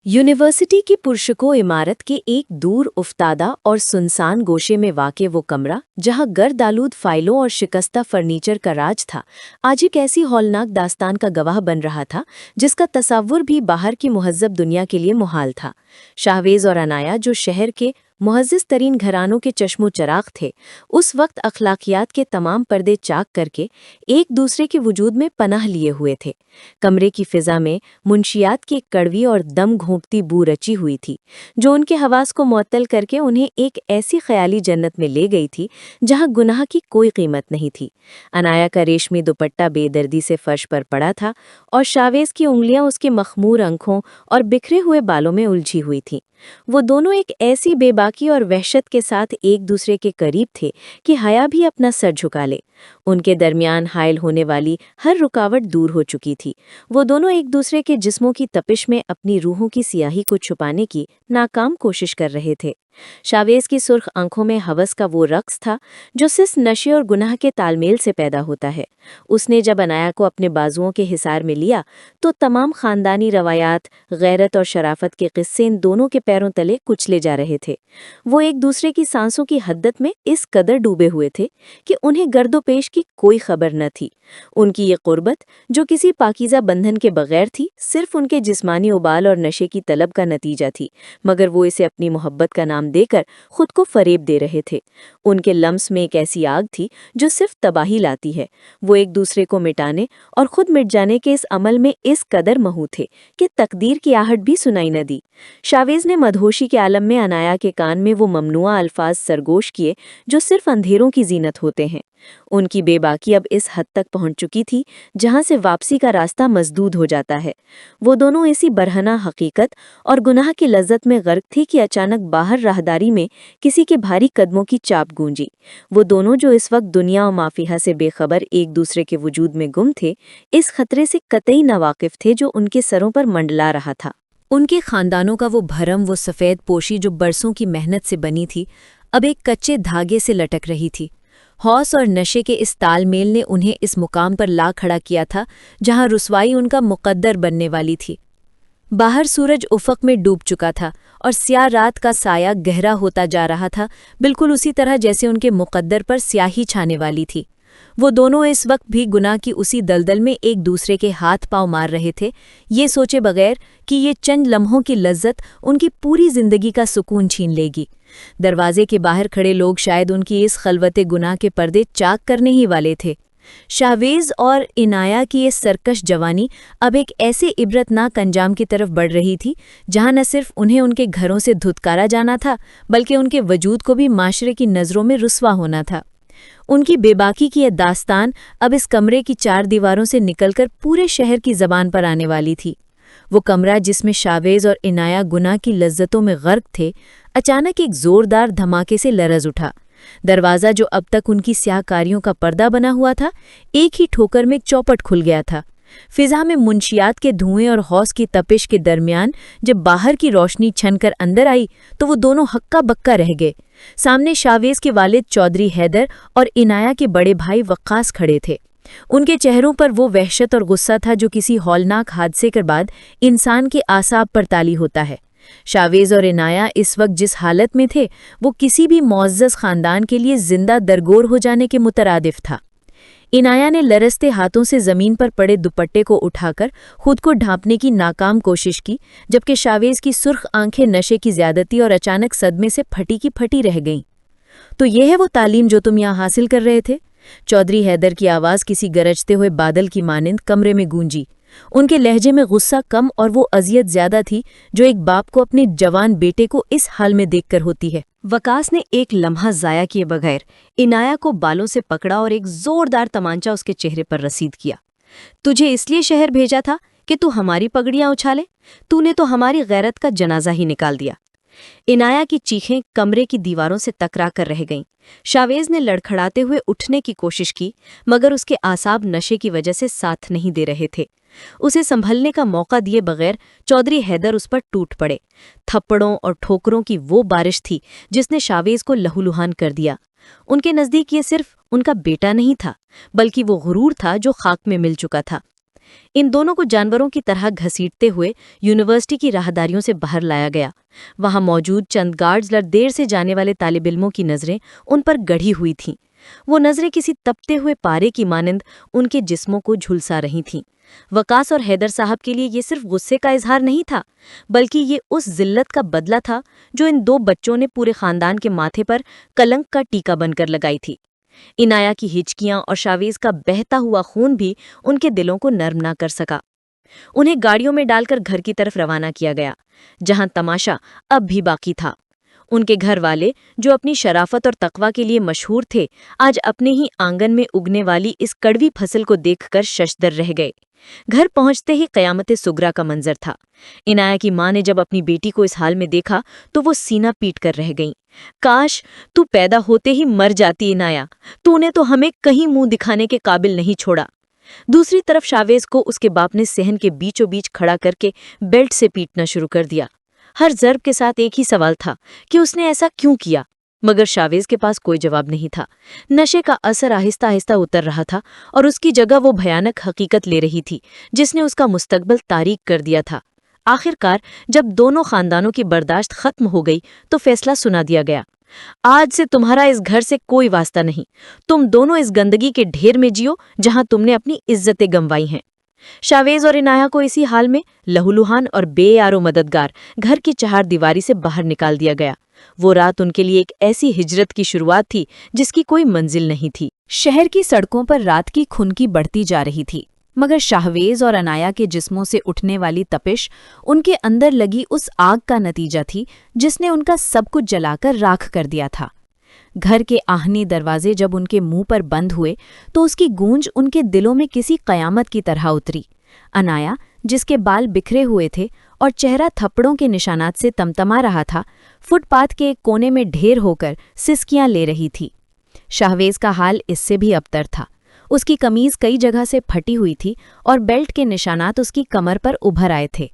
University की पुरशको इमारत के एक दूर उफ्तादा और सुनसान गोशे में वाक़े वो कमरा, जहां गर्द-आलूद फाइलों और शिकस्ता फर्नीचर का राज था, आज एक ऐसी हौलनाक दास्तान का गवाह बन रहा था जिसका तसव्वुर भी बाहर की मुहज़्ज़ब दुनिया के लिए मुहाल था। शाहवेज़ और अनाया, जो शहर के मुअज़्ज़ज़ तरीन घरानों के चश्मो चराग थे, उस वक्त अखलाकियात के तमाम पर्दे चाक करके एक दूसरे के वजूद में पनाह लिए हुए थे। कमरे की फिजा में मुंशियात की एक कड़वी और दम घोंपती बू रची हुई थी, जो उनके हवास को मुअत्तल करके उन्हें एक ऐसी ख्याली जन्नत में ले गई थी जहां गुनाह की कोई कीमत नहीं थी। अनाया का रेशमी दुपट्टा बेदर्दी से फर्श पर पड़ा था और शाहवेज़ की उंगलियां उसके मखमूर आंखों और बिखरे हुए बालों में उलझी हुई थीं। वो दोनों एक ऐसी बेबाकी और वहशत के साथ एक दूसरे के करीब थे कि हया भी अपना सर झुका ले। उनके दरमियान हायल होने वाली हर रुकावट दूर हो चुकी थी। वो दोनों एक दूसरे के जिस्मों की तपिश में अपनी रूहों की सियाही को छुपाने की नाकाम कोशिश कर रहे थे। शाहवेज़ की सुर्ख आंखों में हवस का वो रक्स था जो सिर्फ नशे और गुनाह के तालमेल से पैदा होता है। उसने जब अनाया को अपने बाजुओं के हिसार में लिया तो तमाम खानदानी रवायात, गैरत और शराफत के किस्से इन दोनों के पैरों तले कुचले जा रहे थे। वो एक दूसरे की सांसों की हद्दत में इस कदर डूबे हुए थे कि उन्हें गर्दोपेश की कोई खबर न थी। उनकी ये कुर्बत, जो किसी पाकीज़ा बंधन के बगैर थी, सिर्फ उनके जिस्मानी उबाल और नशे की तलब का नतीजा थी, मगर वो इसे अपनी मोहब्बत का नाम देकर खुद को फरेब दे रहे थे। उनके लम्स में एक ऐसी आग थी जो सिर्फ तबाही लाती है। वो एक दूसरे को मिटाने और खुद मिट जाने के इस अमल में इस कदर महू थे कि तकदीर की आहट भी सुनाई न दी। शाहवेज़ ने मदहोशी के आलम में अनाया के कान में वो ममनुआ अल्फाज सरगोश किए जो सिर्फ अंधेरों की जीनत होते हैं। उनकी बेबाकी अब इस हद तक पहुंच चुकी थी जहां से वापसी का रास्ता मसदूद हो जाता है। वो दोनों ऐसी बरहना हकीकत और गुनाह की लज्जत में गर्क थी कि अचानक बाहर राहदारी में किसी के भारी कदमों की चाप गूंजी। वो दोनों, जो इस वक्त दुनिया और माफिया से बेखबर एक दूसरे के वजूद में गुम थे, इस खतरे से कतई नावाकिफ थे जो उनके सरों पर मंडला रहा था। उनके खानदानों का वो भरम, वो सफ़ेद पोशी जो बरसों की मेहनत से बनी थी, अब एक कच्चे धागे से लटक रही थी। हौस और नशे के इस तालमेल ने उन्हें इस मुकाम पर ला खड़ा किया था जहां रुसवाई उनका मुकद्दर बनने वाली थी। बाहर सूरज उफ़क़ में डूब चुका था और स्याह रात का साया गहरा होता जा रहा था, बिल्कुल उसी तरह जैसे उनके मुकद्दर पर स्याही छाने वाली थी। वो दोनों इस वक्त भी गुनाह की उसी दलदल में एक दूसरे के हाथ पांव मार रहे थे, ये सोचे बगैर कि ये चंद लम्हों की लज्जत उनकी पूरी जिंदगी का सुकून छीन लेगी। दरवाजे के बाहर खड़े लोग शायद उनकी इस खलवते गुनाह के पर्दे चाक करने ही वाले थे। शाहवेज़ और इनाया की ये सरकश जवानी अब एक ऐसे इबरतनाक अंजाम की तरफ बढ़ रही थी जहां न सिर्फ उन्हें उनके घरों से धुतकारा जाना था, बल्कि उनके वजूद को भी माशरे की नज़रों में रुस्वा होना था। उनकी बेबाकी की यह दास्तान अब इस कमरे की चार दीवारों से निकलकर पूरे शहर की ज़बान पर आने वाली थी। वो कमरा जिसमें शाहवेज़ और इनाया गुनाह की लज्जतों में गर्क थे, अचानक एक ज़ोरदार धमाके से लरज़ उठा। दरवाज़ा, जो अब तक उनकी स्याहकारियों का पर्दा बना हुआ था, एक ही ठोकर में एक चौपट खुल गया था। फिज़ा में मुंशियात के धुएं और हौस की तपिश के दरमियान जब बाहर की रोशनी छनकर अंदर आई तो वो दोनों हक्का बक्का रह गए। सामने शाहवेज़ के वालिद चौधरी हैदर और इनाया के बड़े भाई वक्कास खड़े थे। उनके चेहरों पर वो वहशत और गुस्सा था जो किसी हौलनाक हादसे के बाद इंसान के आसाब पर ताली होता है। शाहवेज़ और इनाया इस वक्त जिस हालत में थे, वो किसी भी मुअज़्ज़ज़ खानदान के लिए जिंदा दरगोर हो जाने के मुतरादिफ था। इनाया ने लरसते हाथों से ज़मीन पर पड़े दुपट्टे को उठाकर खुद को ढांपने की नाकाम कोशिश की, जबकि शाहवेज़ की सुर्ख आंखें नशे की ज़्यादती और अचानक सदमे से फटी की फटी रह गईं। तो ये है वो तालीम जो तुम यहाँ हासिल कर रहे थे? चौधरी हैदर की आवाज़ किसी गरजते हुए बादल की मानिंद कमरे में गूंजी। उनके लहजे में गुस्सा कम और वो अजियत ज्यादा थी जो एक बाप को अपने जवान बेटे को इस हाल में देखकर होती है। वकास ने एक लम्हा जाया किए बगैर इनाया को बालों से पकड़ा और एक जोरदार तमांचा उसके चेहरे पर रसीद किया। तुझे इसलिए शहर भेजा था कि तू हमारी पगड़ियां उछाले? तूने तो हमारी गैरत का जनाजा ही निकाल दिया। इनाया की चीखें कमरे की दीवारों से टकरा कर रह गईं। शाहवेज़ ने लड़खड़ाते हुए उठने की कोशिश की, मगर उसके आसाब नशे की वजह से साथ नहीं दे रहे थे। उसे संभलने का मौका दिए बगैर चौधरी हैदर उस पर टूट पड़े। थप्पड़ों और ठोकरों की वो बारिश थी जिसने शाहवेज़ को लहूलुहान कर दिया। उनके नज़दीक ये सिर्फ उनका बेटा नहीं था, बल्कि वो गुरूर था जो खाक में मिल चुका था। इन दोनों को जानवरों की तरह घसीटते हुए यूनिवर्सिटी की राहदारियों से बाहर लाया गया। वहां मौजूद चंद गार्ड्स देर से जाने वाले तालिब इल्मों की नजरें उन पर गढ़ी हुई थीं। वो नजरें किसी तपते हुए पारे की मानंद उनके जिस्मों को झुलसा रही थीं। वकास और हैदर साहब के लिए ये सिर्फ गुस्से का इजहार नहीं था, बल्कि ये उस जिल्लत का बदला था जो इन दो बच्चों ने पूरे खानदान के माथे पर कलंक का टीका बनकर लगाई थी। इनाया की हिचकियां और शावेज का बहता हुआ खून भी उनके दिलों को नर्म ना कर सका। उन्हें गाड़ियों में डालकर घर की तरफ रवाना किया गया, जहां तमाशा अब भी बाकी था। उनके घर वाले, जो अपनी शराफत और तकवा के लिए मशहूर थे, आज अपने ही आंगन में उगने वाली इस कड़वी फसल को देखकर शशदर रह गए। घर पहुंचते ही क़यामत सुगरा का मंजर था। इनाया की मां ने जब अपनी बेटी को इस हाल में देखा तो वो सीना पीट कर रह गईं। काश तू पैदा होते ही मर जाती इनाया, तूने तो हमें कहीं मुंह दिखाने के काबिल नहीं छोड़ा। दूसरी तरफ शावेज को उसके बाप ने सहन के बीचों बीच खड़ा करके बेल्ट से पीटना शुरू कर दिया। हर ज़र्ब के साथ एक ही सवाल था कि उसने ऐसा क्यों किया, मगर शावेज के पास कोई जवाब नहीं था। नशे का असर आहिस्ता आहिस्ता उतर रहा था और उसकी जगह वो भयानक हकीकत ले रही थी जिसने उसका मुस्तकबल तारीक कर दिया था। आखिरकार जब दोनों खानदानों की बर्दाश्त खत्म हो गई तो फैसला सुना दिया गया, आज से तुम्हारा इस घर से कोई वास्ता नहीं। तुम दोनों इस गंदगी के ढेर में जियो जहां तुमने अपनी इज्जतें गंवाई हैं। शावेज और इनाया को इसी हाल में लहूलुहान और बेयारो मददगार घर की चार दीवारी से बाहर निकाल दिया गया। वो रात उनके लिए एक ऐसी हिजरत की शुरुआत थी जिसकी कोई मंजिल नहीं थी। शहर की सड़कों पर रात की खुनकी बढ़ती जा रही थी, मगर शाहवेज और अनाया के जिस्मों से उठने वाली तपिश उनके अंदर लगी उस आग का नतीजा थी जिसने उनका सब कुछ जलाकर राख कर दिया था। घर के आहनी दरवाजे जब उनके मुंह पर बंद हुए तो उसकी गूंज उनके दिलों में किसी कयामत की तरह उतरी। अनाया, जिसके बाल बिखरे हुए थे और चेहरा थप्पड़ों के निशानात से तमतमा रहा था, फुटपाथ के एक कोने में ढेर होकर सिसकियां ले रही थी। शाहवेज का हाल इससे भी अबतर था। उसकी कमीज कई जगह से फटी हुई थी और बेल्ट के निशानात उसकी कमर पर उभर आए थे।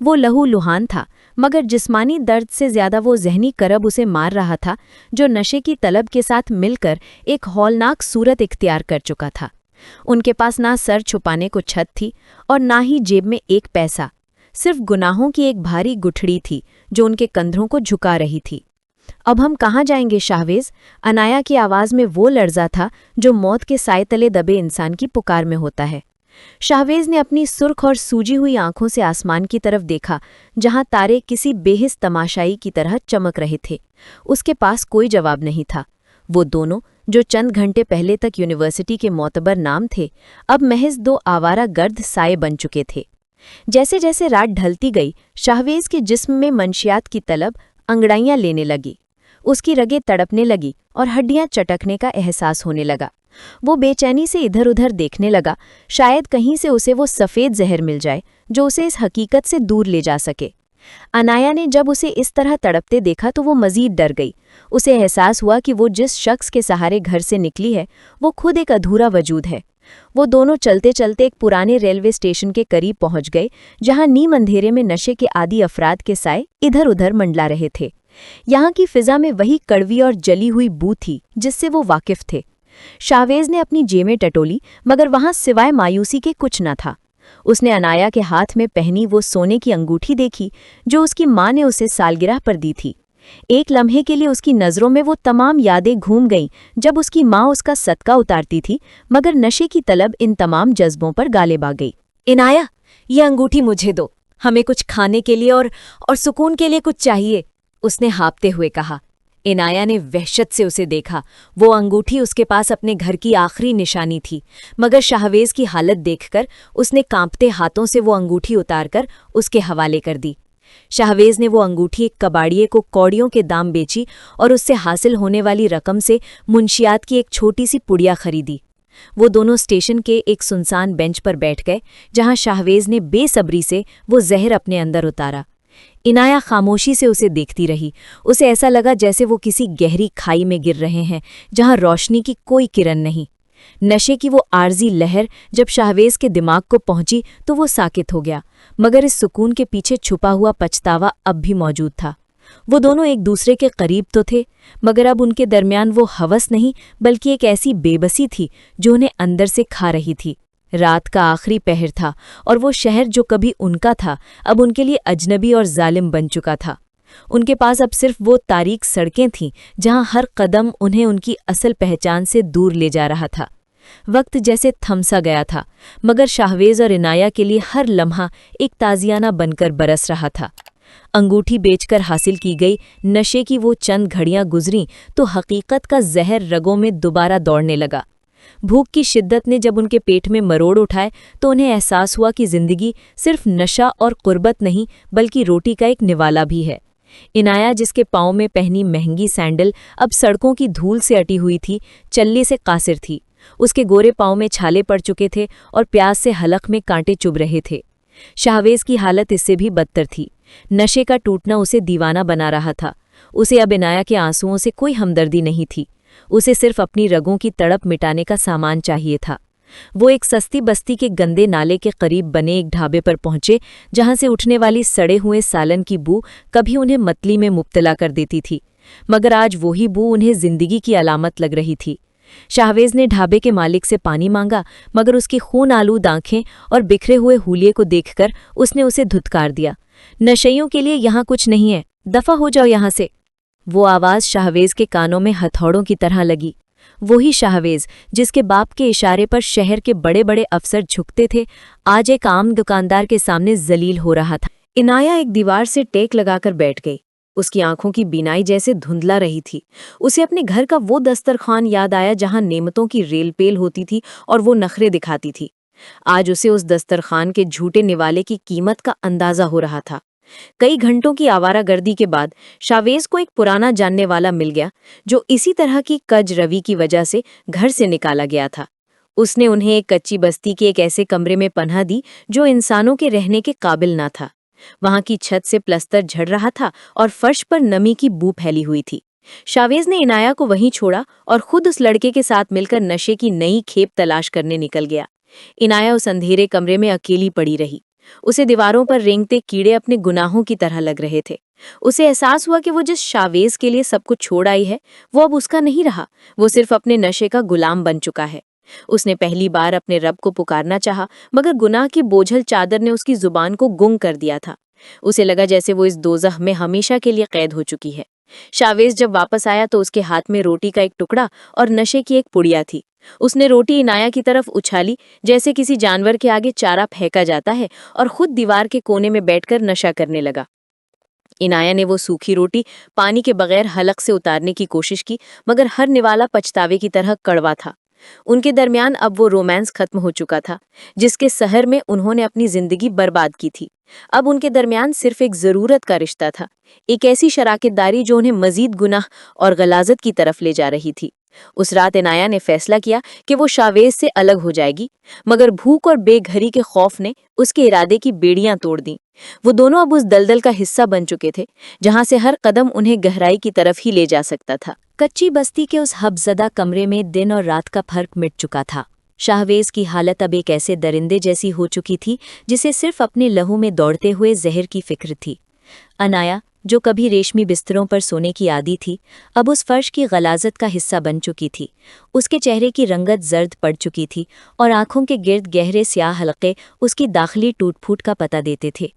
वो लहू लुहान था, मगर जिस्मानी दर्द से ज्यादा वो जहनी करब उसे मार रहा था जो नशे की तलब के साथ मिलकर एक हौलनाक सूरत इख्तियार कर चुका था। उनके पास ना सर छुपाने को छत थी और ना ही जेब में एक पैसा, सिर्फ गुनाहों की एक भारी गुठड़ी थी जो उनके कंधों को झुका रही थी। अब हम कहाँ जाएंगे शाहवेज? अनाया की आवाज़ में वो लर्जा था जो मौत के साए तले दबे इंसान की पुकार में होता है। शाहवेज ने अपनी सुर्ख और सूजी हुई आंखों से आसमान की तरफ देखा, जहां तारे किसी बेहिस तमाशाई की तरह चमक रहे थे। उसके पास कोई जवाब नहीं था। वो दोनों, जो चंद घंटे पहले तक यूनिवर्सिटी के मोतबर नाम थे, अब महज दो आवारा गर्द साए बन चुके थे। जैसे जैसे रात ढलती गई, शाहवेज के जिस्म में मंशियात की तलब अंगड़ाइयां लेने लगी। उसकी रगें तड़पने लगी और हड्डियां चटकने का एहसास होने लगा। वो बेचैनी से इधर उधर देखने लगा, शायद कहीं से उसे वो सफ़ेद जहर मिल जाए जो उसे इस हकीकत से दूर ले जा सके। अनाया ने जब उसे इस तरह तड़पते देखा तो वो मज़ीद डर गई। उसे एहसास हुआ कि वो जिस शख्स के सहारे घर से निकली है वो खुद एक अधूरा वजूद है। वो दोनों चलते चलते एक पुराने रेलवे स्टेशन के करीब पहुंच गए, जहां नीम अंधेरे में नशे के आदी अफराद के साए इधर उधर मंडला रहे थे। यहाँ की फिजा में वही कड़वी और जली हुई बू थी जिससे वो वाकिफ थे। शाहवेज ने अपनी जेबें टटोली, मगर वहां सिवाय मायूसी के कुछ न था। उसने अनाया के हाथ में पहनी वो सोने की अंगूठी देखी जो उसकी माँ ने उसे सालगिरह पर दी थी। एक लम्हे के लिए उसकी नज़रों में वो तमाम यादें घूम गईं जब उसकी माँ उसका सदका उतारती थी, मगर नशे की तलब इन तमाम जज्बों पर गालिब आ गई। इनाया, ये अंगूठी मुझे दो, हमें कुछ खाने के लिए और सुकून के लिए कुछ चाहिए, उसने हाँपते हुए कहा। इनाया ने वहशत से उसे देखा। वो अंगूठी उसके पास अपने घर की आखिरी निशानी थी, मगर शाहवेज की हालत देखकर उसने कांपते हाथों से वो अंगूठी उतारकर उसके हवाले कर दी। शाहवेज ने वो अंगूठी एक कबाड़िए को कौड़ियों के दाम बेची और उससे हासिल होने वाली रकम से मुंशियात की एक छोटी सी पुड़िया खरीदी। वो दोनों स्टेशन के एक सुनसान बेंच पर बैठ गए, जहां शाहवेज ने बेसब्री से वो जहर अपने अंदर उतारा। इनाया खामोशी से उसे देखती रही। उसे ऐसा लगा जैसे वो किसी गहरी खाई में गिर रहे हैं जहां रोशनी की कोई किरण नहीं। नशे की वो आर्जी लहर जब शाहवेज के दिमाग को पहुंची तो वो साकित हो गया, मगर इस सुकून के पीछे छुपा हुआ पछतावा अब भी मौजूद था। वो दोनों एक दूसरे के करीब तो थे, मगर अब उनके दरमियान वो हवस नहीं बल्कि एक ऐसी बेबसी थी जो उन्हें अंदर से खा रही थी। رات کا آخری پہر تھا اور وہ شہر جو کبھی ان کا تھا اب ان کے لیے اجنبی اور ظالم بن چکا تھا۔ ان کے پاس اب صرف وہ تاریک سڑکیں تھیں جہاں ہر قدم انہیں ان کی اصل پہچان سے دور لے جا رہا تھا۔ وقت جیسے تھم سا گیا تھا مگر شاہویز اور عنایہ کے لیے ہر لمحہ ایک تازیانہ بن کر برس رہا تھا۔ انگوٹھی بیچ کر حاصل کی گئی نشے کی وہ چند گھڑیاں گزریں تو حقیقت کا زہر رگوں میں دوبارہ دوڑنے لگا۔ بھوک کی شدت نے جب ان کے پیٹ میں مروڑ اٹھائے تو انہیں احساس ہوا کہ زندگی صرف نشہ اور قربت نہیں بلکہ روٹی کا ایک نوالا بھی ہے۔ عنایہ جس کے پاؤں میں پہنی مہنگی سینڈل اب سڑکوں کی دھول سے اٹی ہوئی تھی، چلنے سے قاصر تھی۔ اس کے گورے پاؤں میں چھالے پڑ چکے تھے اور پیاس سے حلق میں کانٹے چبھ رہے تھے۔ شاہویز کی حالت اس سے بھی بدتر تھی۔ نشے کا ٹوٹنا اسے دیوانہ بنا رہا تھا۔ اسے اب عنایہ کے آنسوؤں سے کوئی ہمدردی نہیں تھی۔ اسے صرف اپنی رگوں کی تڑپ مٹانے کا سامان چاہیے تھا۔ وہ ایک سستی بستی کے گندے نالے کے قریب بنے ایک ڈھابے پر پہنچے جہاں سے اٹھنے والی سڑے ہوئے سالن کی بو کبھی انہیں متلی میں مبتلا کر دیتی تھی، مگر آج وہی بو انہیں زندگی کی علامت لگ رہی تھی۔ شاہویز نے ڈھابے کے مالک سے پانی مانگا مگر اس کی خون آلود آنکھیں اور بکھرے ہوئے حولیے کو دیکھ کر اس نے اسے دھتکار دیا۔ نشیوں کے لیے یہاں کچھ نہیں ہے، دفع ہو جاؤ یہاں سے۔ وہ آواز شاہویز کے کانوں میں ہتھوڑوں کی طرح لگی۔ وہی شاہویز جس کے باپ کے اشارے پر شہر کے بڑے بڑے افسر جھکتے تھے، آج ایک عام دکاندار کے سامنے ذلیل ہو رہا تھا۔ عنایہ ایک دیوار سے ٹیک لگا کر بیٹھ گئی۔ اس کی آنکھوں کی بینائی جیسے دھندلا رہی تھی۔ اسے اپنے گھر کا وہ دسترخوان یاد آیا جہاں نعمتوں کی ریل پیل ہوتی تھی اور وہ نخرے دکھاتی تھی۔ آج اسے اس دسترخوان کے جھوٹے نوالے کی قیمت کا اندازہ ہو رہا تھا۔ کئی گھنٹوں کی آوارہ گردی کے بعد شاہویز کو ایک پرانا جاننے والا مل گیا جو اسی طرح کی کج روی کی وجہ سے گھر سے نکالا گیا تھا۔ اس نے انہیں ایک کچی بستی کے ایک ایسے کمرے میں پناہ دی جو انسانوں کے رہنے کے قابل نہ تھا۔ وہاں کی چھت سے پلستر جھڑ رہا تھا اور فرش پر نمی کی بو پھیلی ہوئی تھی۔ شاہویز نے عنایہ کو وہیں چھوڑا اور خود اس لڑکے کے ساتھ مل کر نشے کی نئی کھیپ تلاش کرنے نکل گیا۔ عنایہ اس اندھیرے کمرے میں اکیلی پڑی رہی۔ اسے دیواروں پر رینگتے کیڑے اپنے گناہوں کی طرح لگ رہے تھے۔ اسے احساس ہوا کہ وہ جس شاہویز کے لیے سب کچھ چھوڑ آئی ہے وہ اب اس کا نہیں رہا، وہ صرف اپنے نشے کا غلام بن چکا ہے۔ اس نے پہلی بار اپنے رب کو پکارنا چاہا مگر گناہ کی بوجھل چادر نے اس کی زبان کو گنگ کر دیا تھا۔ اسے لگا جیسے وہ اس دوزخ میں ہمیشہ کے لیے قید ہو چکی ہے۔ شاہویز جب واپس آیا تو اس کے ہاتھ میں روٹی کا ایک ٹکڑا اور نشے کی ایک پڑیا تھی۔ اس نے روٹی عنایہ کی طرف اچھالی جیسے کسی جانور کے آگے چارہ پھینکا جاتا ہے اور خود دیوار کے کونے میں بیٹھ کر نشہ کرنے لگا۔ عنایہ نے وہ سوکھی روٹی پانی کے بغیر حلق سے اتارنے کی کوشش کی مگر ہر نوالا پچھتاوے کی طرح کڑوا تھا۔ ان کے درمیان اب وہ رومانس ختم ہو چکا تھا جس کے سحر میں انہوں نے اپنی زندگی برباد کی تھی۔ اب ان کے درمیان صرف ایک ضرورت کا رشتہ تھا، ایک ایسی شراکت داری جو انہیں مزید گناہ اور غلاظت کی طرف لے جا رہی تھی۔ اس رات عنایہ نے فیصلہ کیا کہ وہ شاہویز سے الگ ہو جائے گی مگر بھوک اور بے گھری کے خوف نے اس کے ارادے کی بیڑیاں توڑ دیں۔ وہ دونوں اب اس دلدل کا حصہ بن چکے تھے جہاں سے ہر قدم انہیں گہرائی کی طرف ہی لے جا سکتا تھا۔ کچی بستی کے اس حبزدہ کمرے میں دن اور رات کا فرق مٹ چکا تھا۔ شاہویز کی حالت اب ایک ایسے درندے جیسی ہو چکی تھی جسے صرف اپنے لہو میں دوڑتے ہوئے زہر کی فکر تھی۔ عنایہ جو کبھی ریشمی بستروں پر سونے کی عادی تھی اب اس فرش کی غلاظت کا حصہ بن چکی تھی۔ اس کے چہرے کی رنگت زرد پڑ چکی تھی اور آنکھوں کے گرد گہرے سیاہ حلقے اس کی داخلی ٹوٹ پھوٹ کا پتہ دیتے تھے۔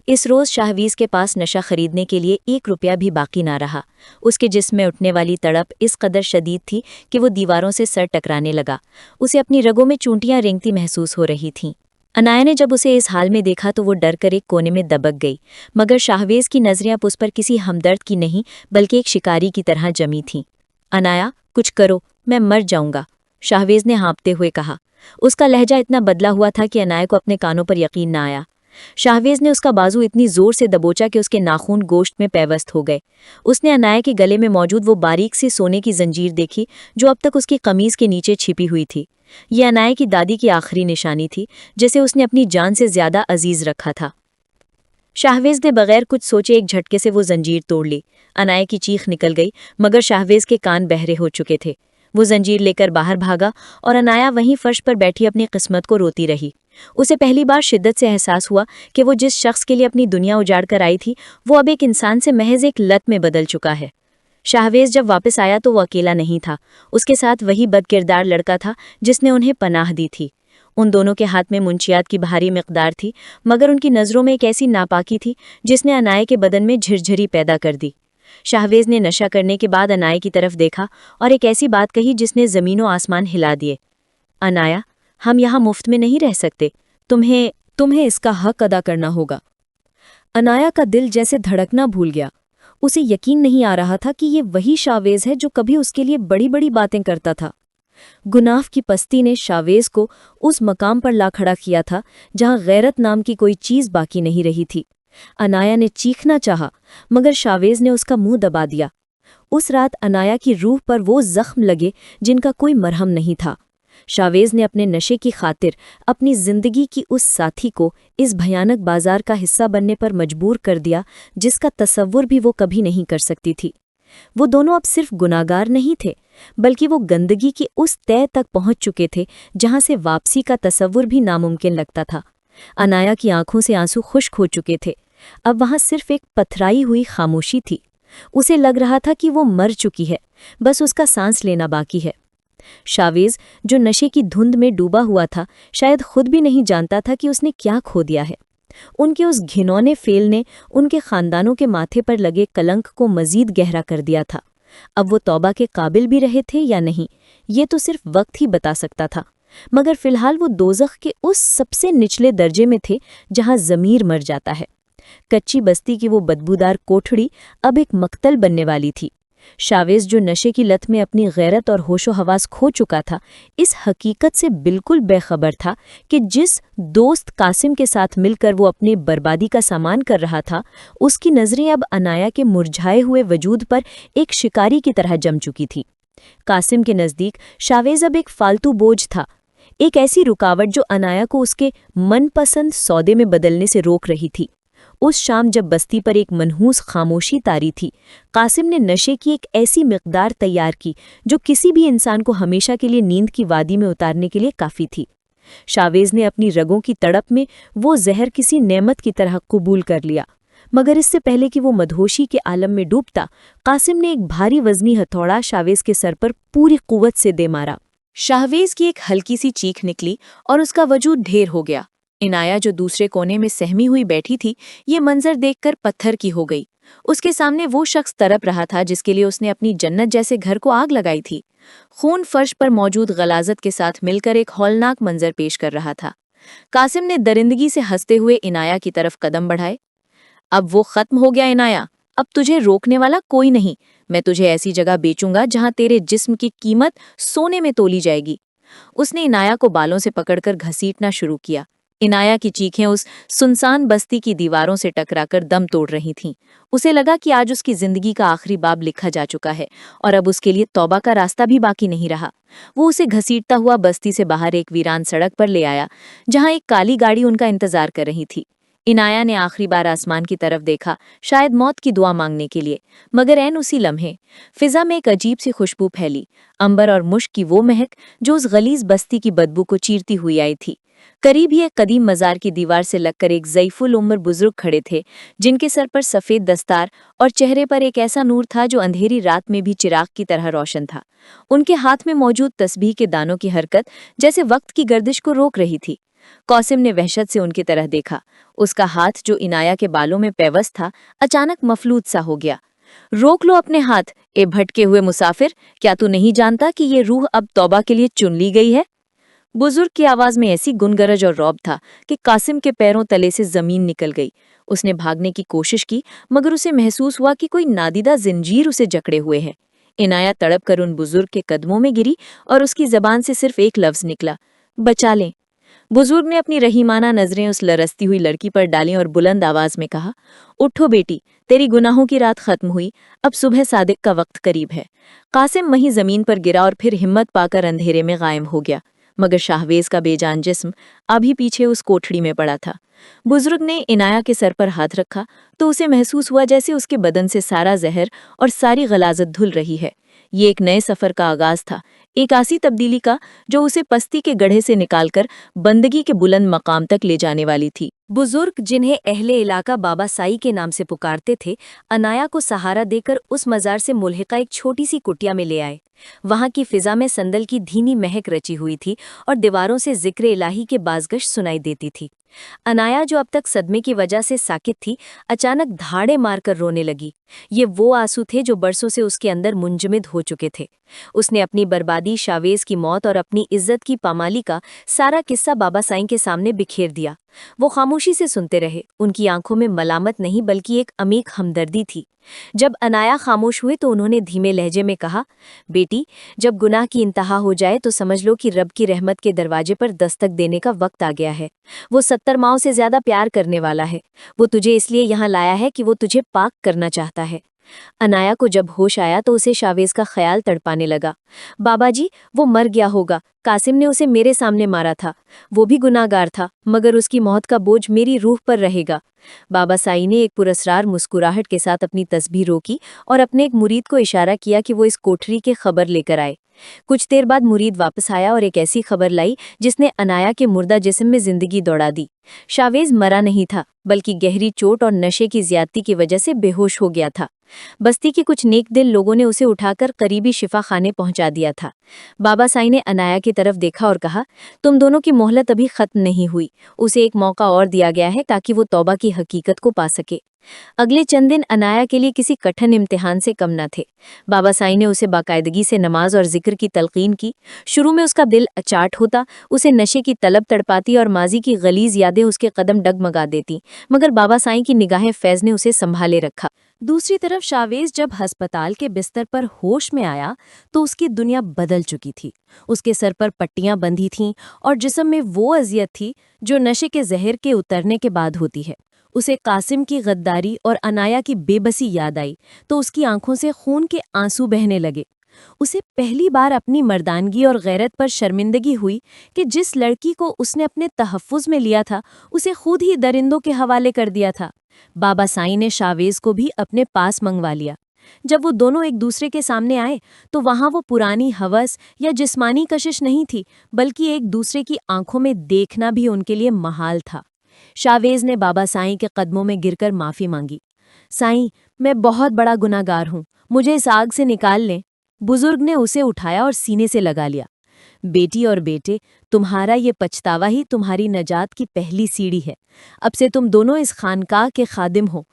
اس روز شاہویز کے پاس نشہ خریدنے کے لیے 1 روپیہ بھی باقی نہ رہا۔ اس کے جسم میں اٹھنے والی تڑپ اس قدر شدید تھی کہ وہ دیواروں سے سر ٹکرانے لگا۔ اسے اپنی رگوں میں چونٹیاں رینگتی محسوس ہو رہی تھیں۔ عنایہ نے جب اسے اس حال میں دیکھا تو وہ ڈر کر ایک کونے میں دبک گئی مگر شاہویز کی نظریں اب اس پر کسی ہمدرد کی نہیں بلکہ ایک شکاری کی طرح جمی تھیں۔ عنایہ کچھ کرو، میں مر جاؤں گا، شاہویز نے ہانپتے ہوئے کہا۔ اس کا لہجہ اتنا بدلا ہوا تھا کہ عنایہ کو اپنے کانوں پر یقین نہ آیا۔ شاہویز نے اس کا بازو اتنی زور سے دبوچا کہ اس کے ناخون گوشت میں پیوست ہو گئے۔ اس نے عنایہ کے گلے میں موجود وہ باریک سی سونے کی زنجیر دیکھی جو اب تک اس کی قمیض کے نیچے چھپی ہوئی تھی۔ یہ عنایہ کی دادی کی آخری نشانی تھی جسے اس نے اپنی جان سے زیادہ عزیز رکھا تھا۔ شاہویز نے بغیر کچھ سوچے ایک جھٹکے سے وہ زنجیر توڑ لی۔ عنایہ کی چیخ نکل گئی مگر شاہویز کے کان بہرے ہو چکے تھے۔ وہ زنجیر لے کر باہر بھاگا اور عنایہ وہیں فرش پر بیٹھی اپنی قسمت کو روتی رہی۔ اسے پہلی بار شدت سے احساس ہوا کہ وہ جس شخص کے لیے اپنی دنیا اجاڑ کر آئی تھی وہ اب ایک انسان سے محض ایک لت میں بدل چکا ہے۔ شاہویز جب واپس آیا تو وہ اکیلا نہیں تھا، اس کے ساتھ وہی بد کردار لڑکا تھا جس نے انہیں پناہ دی تھی۔ उन दोनों के हाथ में मुंशियात की भारी मिकदार थी, मगर उनकी नज़रों में एक ऐसी नापाकी थी जिसने अनाया के बदन में झिरझिरी पैदा कर दी। शाहवेज ने नशा करने के बाद अनाया की तरफ देखा और एक ऐसी बात कही जिसने ज़मीनों आसमान हिला दिए। अनाया, हम यहाँ मुफ्त में नहीं रह सकते, तुम्हें इसका हक अदा करना होगा। अनाया का दिल जैसे धड़कना भूल गया। उसे यकीन नहीं आ रहा था कि ये वही शाहवेज है जो कभी उसके लिए बड़ी बड़ी बातें करता था। गुनाह की पस्ती ने शाहवेज को उस मकाम पर ला खड़ा किया था जहां गैरत नाम की कोई चीज बाकी नहीं रही थी। अनाया ने चीखना चाहा, मगर शाहवेज ने उसका मुंह दबा दिया। उस रात अनाया की रूह पर वो जख्म लगे जिनका कोई मरहम नहीं था। शाहवेज ने अपने नशे की खातिर अपनी जिंदगी की उस साथी को इस भयानक बाजार का हिस्सा बनने पर मजबूर कर दिया जिसका तसव्वुर भी वो कभी नहीं कर सकती थी। वो दोनों अब सिर्फ गुनाहगार नहीं थे, बल्कि वो गंदगी की उस तह तक पहुंच चुके थे जहां से वापसी का तसव्वुर भी नामुमकिन लगता था। अनाया की आंखों से आंसू खुश्क हो चुके थे। अब वहां सिर्फ एक पथराई हुई खामोशी थी। उसे लग रहा था कि वो मर चुकी है, बस उसका सांस लेना बाकी है। शाहवेज, जो नशे की धुंध में डूबा हुआ था, शायद खुद भी नहीं जानता था कि उसने क्या खो दिया है। उनके उस घिनौने फेल ने उनके खानदानों के माथे पर लगे कलंक को मजीद गहरा कर दिया था। अब वो तौबा के काबिल भी रहे थे या नहीं, ये तो सिर्फ वक्त ही बता सकता था। मगर फिलहाल वो दोज़ख के उस सबसे निचले दर्जे में थे जहां ज़मीर मर जाता है। कच्ची बस्ती की वो बदबूदार कोठड़ी अब एक मक्तल बनने वाली थी। शाहवेज, जो नशे की लत में अपनी गैरत और होशो हवास खो चुका था, इस हकीकत से बिल्कुल बेखबर था कि जिस दोस्त कासिम के साथ मिलकर वो अपने बर्बादी का सामान कर रहा था, उसकी नज़रें अब अनाया के मुरझाए हुए वजूद पर एक शिकारी की तरह जम चुकी थी। कासिम के नज़दीक शाहवेज अब एक फालतू बोझ था, एक ऐसी रुकावट जो अनाया को उसके मनपसंद सौदे में बदलने से रोक रही थी। उस शाम जब बस्ती पर एक मनहूस खामोशी तारी थी, कासिम ने नशे की एक ऐसी मिकदार तैयार की जो किसी भी इंसान को हमेशा के लिए नींद की वादी में उतारने के लिए काफ़ी थी। शाहवेज ने अपनी रगों की तड़प में वो जहर किसी नेमत की तरह कबूल कर लिया, मगर इससे पहले कि वो मदहोशी के आलम में डूबता, कासिम ने एक भारी वजनी हथौड़ा शाहवेज के सर पर पूरी कुव्वत से दे मारा। शाहवेज की एक हल्की सी चीख निकली और उसका वजूद ढेर हो गया। इनाया, जो दूसरे कोने में सहमी हुई बैठी थी, ये मंजर देखकर पत्थर की हो गई। उसके सामने वो शख्स तड़प रहा था जिसके लिए उसने अपनी जन्नत जैसे घर को आग लगाई थी। खून फर्श पर मौजूद गलाजत के साथ मिलकर एक हौलनाक मंजर पेश कर रहा था। कासिम ने दरिंदगी से हंसते हुए इनाया की तरफ कदम बढ़ाए। अब वो खत्म हो गया इनाया, अब तुझे रोकने वाला कोई नहीं। मैं तुझे ऐसी जगह बेचूंगा जहां तेरे जिस्म की कीमत सोने में तोली जाएगी। उसने इनाया को बालों से पकड़कर घसीटना शुरू किया। इनाया की चीखें उस सुनसान बस्ती की दीवारों से टकराकर दम तोड़ रही थीं। उसे लगा कि आज उसकी जिंदगी का आखिरी बाब लिखा जा चुका है और अब उसके लिए तौबा का रास्ता भी बाकी नहीं रहा। वो उसे घसीटता हुआ बस्ती से बाहर एक वीरान सड़क पर ले आया जहां एक काली गाड़ी उनका इंतजार कर रही थी। इनाया ने आखिरी बार आसमान की तरफ देखा, शायद मौत की दुआ मांगने के लिए, मगर ऐन उसी लम्हे फिजा में एक अजीब सी खुशबू फैली, अंबर और मुश्क की वो महक जो उस गलीज बस्ती की बदबू को चीरती हुई आई थी। करीब ही एक कदीम मजार की दीवार से लगकर एक ज़ईफुल उम्र बुजुर्ग खड़े थे, जिनके सर पर सफ़ेद दस्तार और चेहरे पर एक ऐसा नूर था जो अंधेरी रात में भी चिराग की तरह रोशन था। उनके हाथ में मौजूद तस्बीह के दानों की हरकत जैसे वक्त की गर्दिश को रोक रही थी। कासिम ने वहशत से उनकी तरह देखा। उसका हाथ, जो इनाया के बालों में पैवस्त था, अचानक मफलूज सा हो गया। रोक लो अपने हाथ, ए भटके हुए मुसाफिर, क्या तू नहीं जानता कि ये रूह अब तौबा के लिए चुन ली गई है? बुजुर्ग की आवाज में ऐसी गुनगरज और रौब था कि कासिम के पैरों तले से जमीन निकल गई। उसने भागने की कोशिश की, मगर उसे महसूस हुआ कि कोई नादीदा जिंजीर उसे जकड़े हुए है। इनाया तड़प कर उन बुजुर्ग के कदमों में गिरी और उसकी जबान से सिर्फ एक लफ्ज निकला, बचा लें। बुजुर्ग ने अपनी रहीमाना नजरें उस लरसती हुई लड़की पर डाली और बुलंद आवाज में कहा, उठो बेटी, तेरी गुनाहों की रात खत्म हुई, अब सुबह सादिक का वक्त करीब है। कासिम वहीं जमीन पर गिरा और फिर हिम्मत पाकर अंधेरे में गायब हो गया, मगर शाहवेज का बेजान जिस्म अभी पीछे उस कोठड़ी में पड़ा था। बुजुर्ग ने इनाया के सर पर हाथ रखा तो उसे महसूस हुआ जैसे उसके बदन से सारा जहर और सारी गलाजत धुल रही है। ये एक नए सफर का आगाज था, एक ऐसी तब्दीली का जो उसे पस्ती के गड्ढे से निकालकर बंदगी के बुलंद मकाम तक ले जाने वाली थी। बुजुर्ग, जिन्हें अहले इलाका बाबा साई के नाम से पुकारते थे, अनाया को सहारा देकर उस मजार से मुल्हिका एक छोटी सी कुटिया में ले आए। वहां की फिजा में संदल की धीमी महक रची हुई थी और दीवारों से जिक्र इलाही के बाज़गश सुनाई देती थी। अनाया, जो अब तक सदमे की वजह से साकित थी, अचानक धाड़े मारकर रोने लगी। ये वो आंसू थे जो बरसों से उसके अंदर मुंजमद हो चुके थे। उसने अपनी बर्बादी, शावेज की मौत और अपनी इज्जत की पामाली का सारा किस्सा बाबा साईं के सामने बिखेर दिया। वो खामोशी से सुनते रहे। उनकी आंखों में मलामत नहीं बल्कि एक अमीक हमदर्दी थी। जब अनाया खामोश हुए तो उन्होंने धीमे लहजे में कहा, बेटी, जब गुनाह की इंतहा हो जाए तो समझ लो कि रब की रहमत के दरवाजे पर दस्तक देने का वक्त आ गया है। वो 70 माओं से ज्यादा प्यार करने वाला है। वो तुझे इसलिए यहाँ लाया है कि वो तुझे पाक करना चाहता है। अनाया को जब होश आया तो उसे शावेज का ख्याल तड़पाने लगा। बाबा जी, वो मर गया होगा। कासिम ने उसे मेरे सामने मारा था। वो भी गुनाहगार था, मगर उसकी मौत का बोझ मेरी रूह पर रहेगा। बाबा साई ने एक पुरस्रार मुस्कुराहट के साथ अपनी तस्बीह रोकी और अपने एक मुरीद को इशारा किया कि वो इस कोठरी के खबर लेकर आए। कुछ देर बाद मुरीद वापस आया और एक ऐसी खबर लाई जिसने अनाया के मुर्दा जिस्म में जिंदगी दौड़ा दी। शावेज मरा नहीं था, बल्कि गहरी चोट और नशे की ज्यादती की वजह से बेहोश हो गया था। बस्ती के कुछ नेक दिल लोगों ने उसे उठाकर करीबी शिफा खाने पहुंचा दिया था। बाबा साई ने अनाया की तरफ देखा और कहा, तुम दोनों की मोहलत अभी खत्म नहीं हुई। उसे एक मौका और दिया गया है ताकि वो तौबा की हकीकत को पा सके। अगले चंद दिन अनाया के लिए किसी कठिन इम्तिहान से कम न थे। बाबा साई ने उसे बाकायदगी से नमाज और जिक्र की तलकीन की। शुरू में उसका दिल अचाट होता, उसे नशे की तलब तड़पाती और माजी की गलीज यादें उसके कदम डगमगा देती, मगर बाबा साई की निगाहें फैज ने उसे संभाले रखा। दूसरी तरफ शावेज जब हस्पताल के बिस्तर पर होश में आया तो उसकी दुनिया बदल चुकी थी। उसके सर पर पट्टियां बंधी थीं और जिस्म में वो अजियत थी जो नशे के जहर के उतरने के बाद होती है। उसे कासिम की गद्दारी और अनाया की बेबसी याद आई तो उसकी आंखों से खून के आंसू बहने लगे। उसे पहली बार अपनी मर्दानगी और गैरत पर शर्मिंदगी हुई कि जिस लड़की को उसने अपने तहफ़्फ़ुज़ में लिया था, उसे खुद ही दरिंदों के हवाले कर दिया था। बाबा साई ने शावेज को भी अपने पास मंगवा लिया। जब वो दोनों एक दूसरे के सामने आए तो वहां वो पुरानी हवस या जिस्मानी कशिश नहीं थी, बल्कि एक दूसरे की आंखों में देखना भी उनके लिए महाल था। शावेज ने बाबा साईं के कदमों में गिरकर माफ़ी मांगी। साईं, मैं बहुत बड़ा गुनाहगार हूँ, मुझे इस आग से निकाल लें। बुजुर्ग ने उसे उठाया और सीने से लगा लिया। बेटी और बेटे, तुम्हारा ये पछतावा ही तुम्हारी नजात की पहली सीढ़ी है। अब से तुम दोनों इस खानकाह के खादिम हो।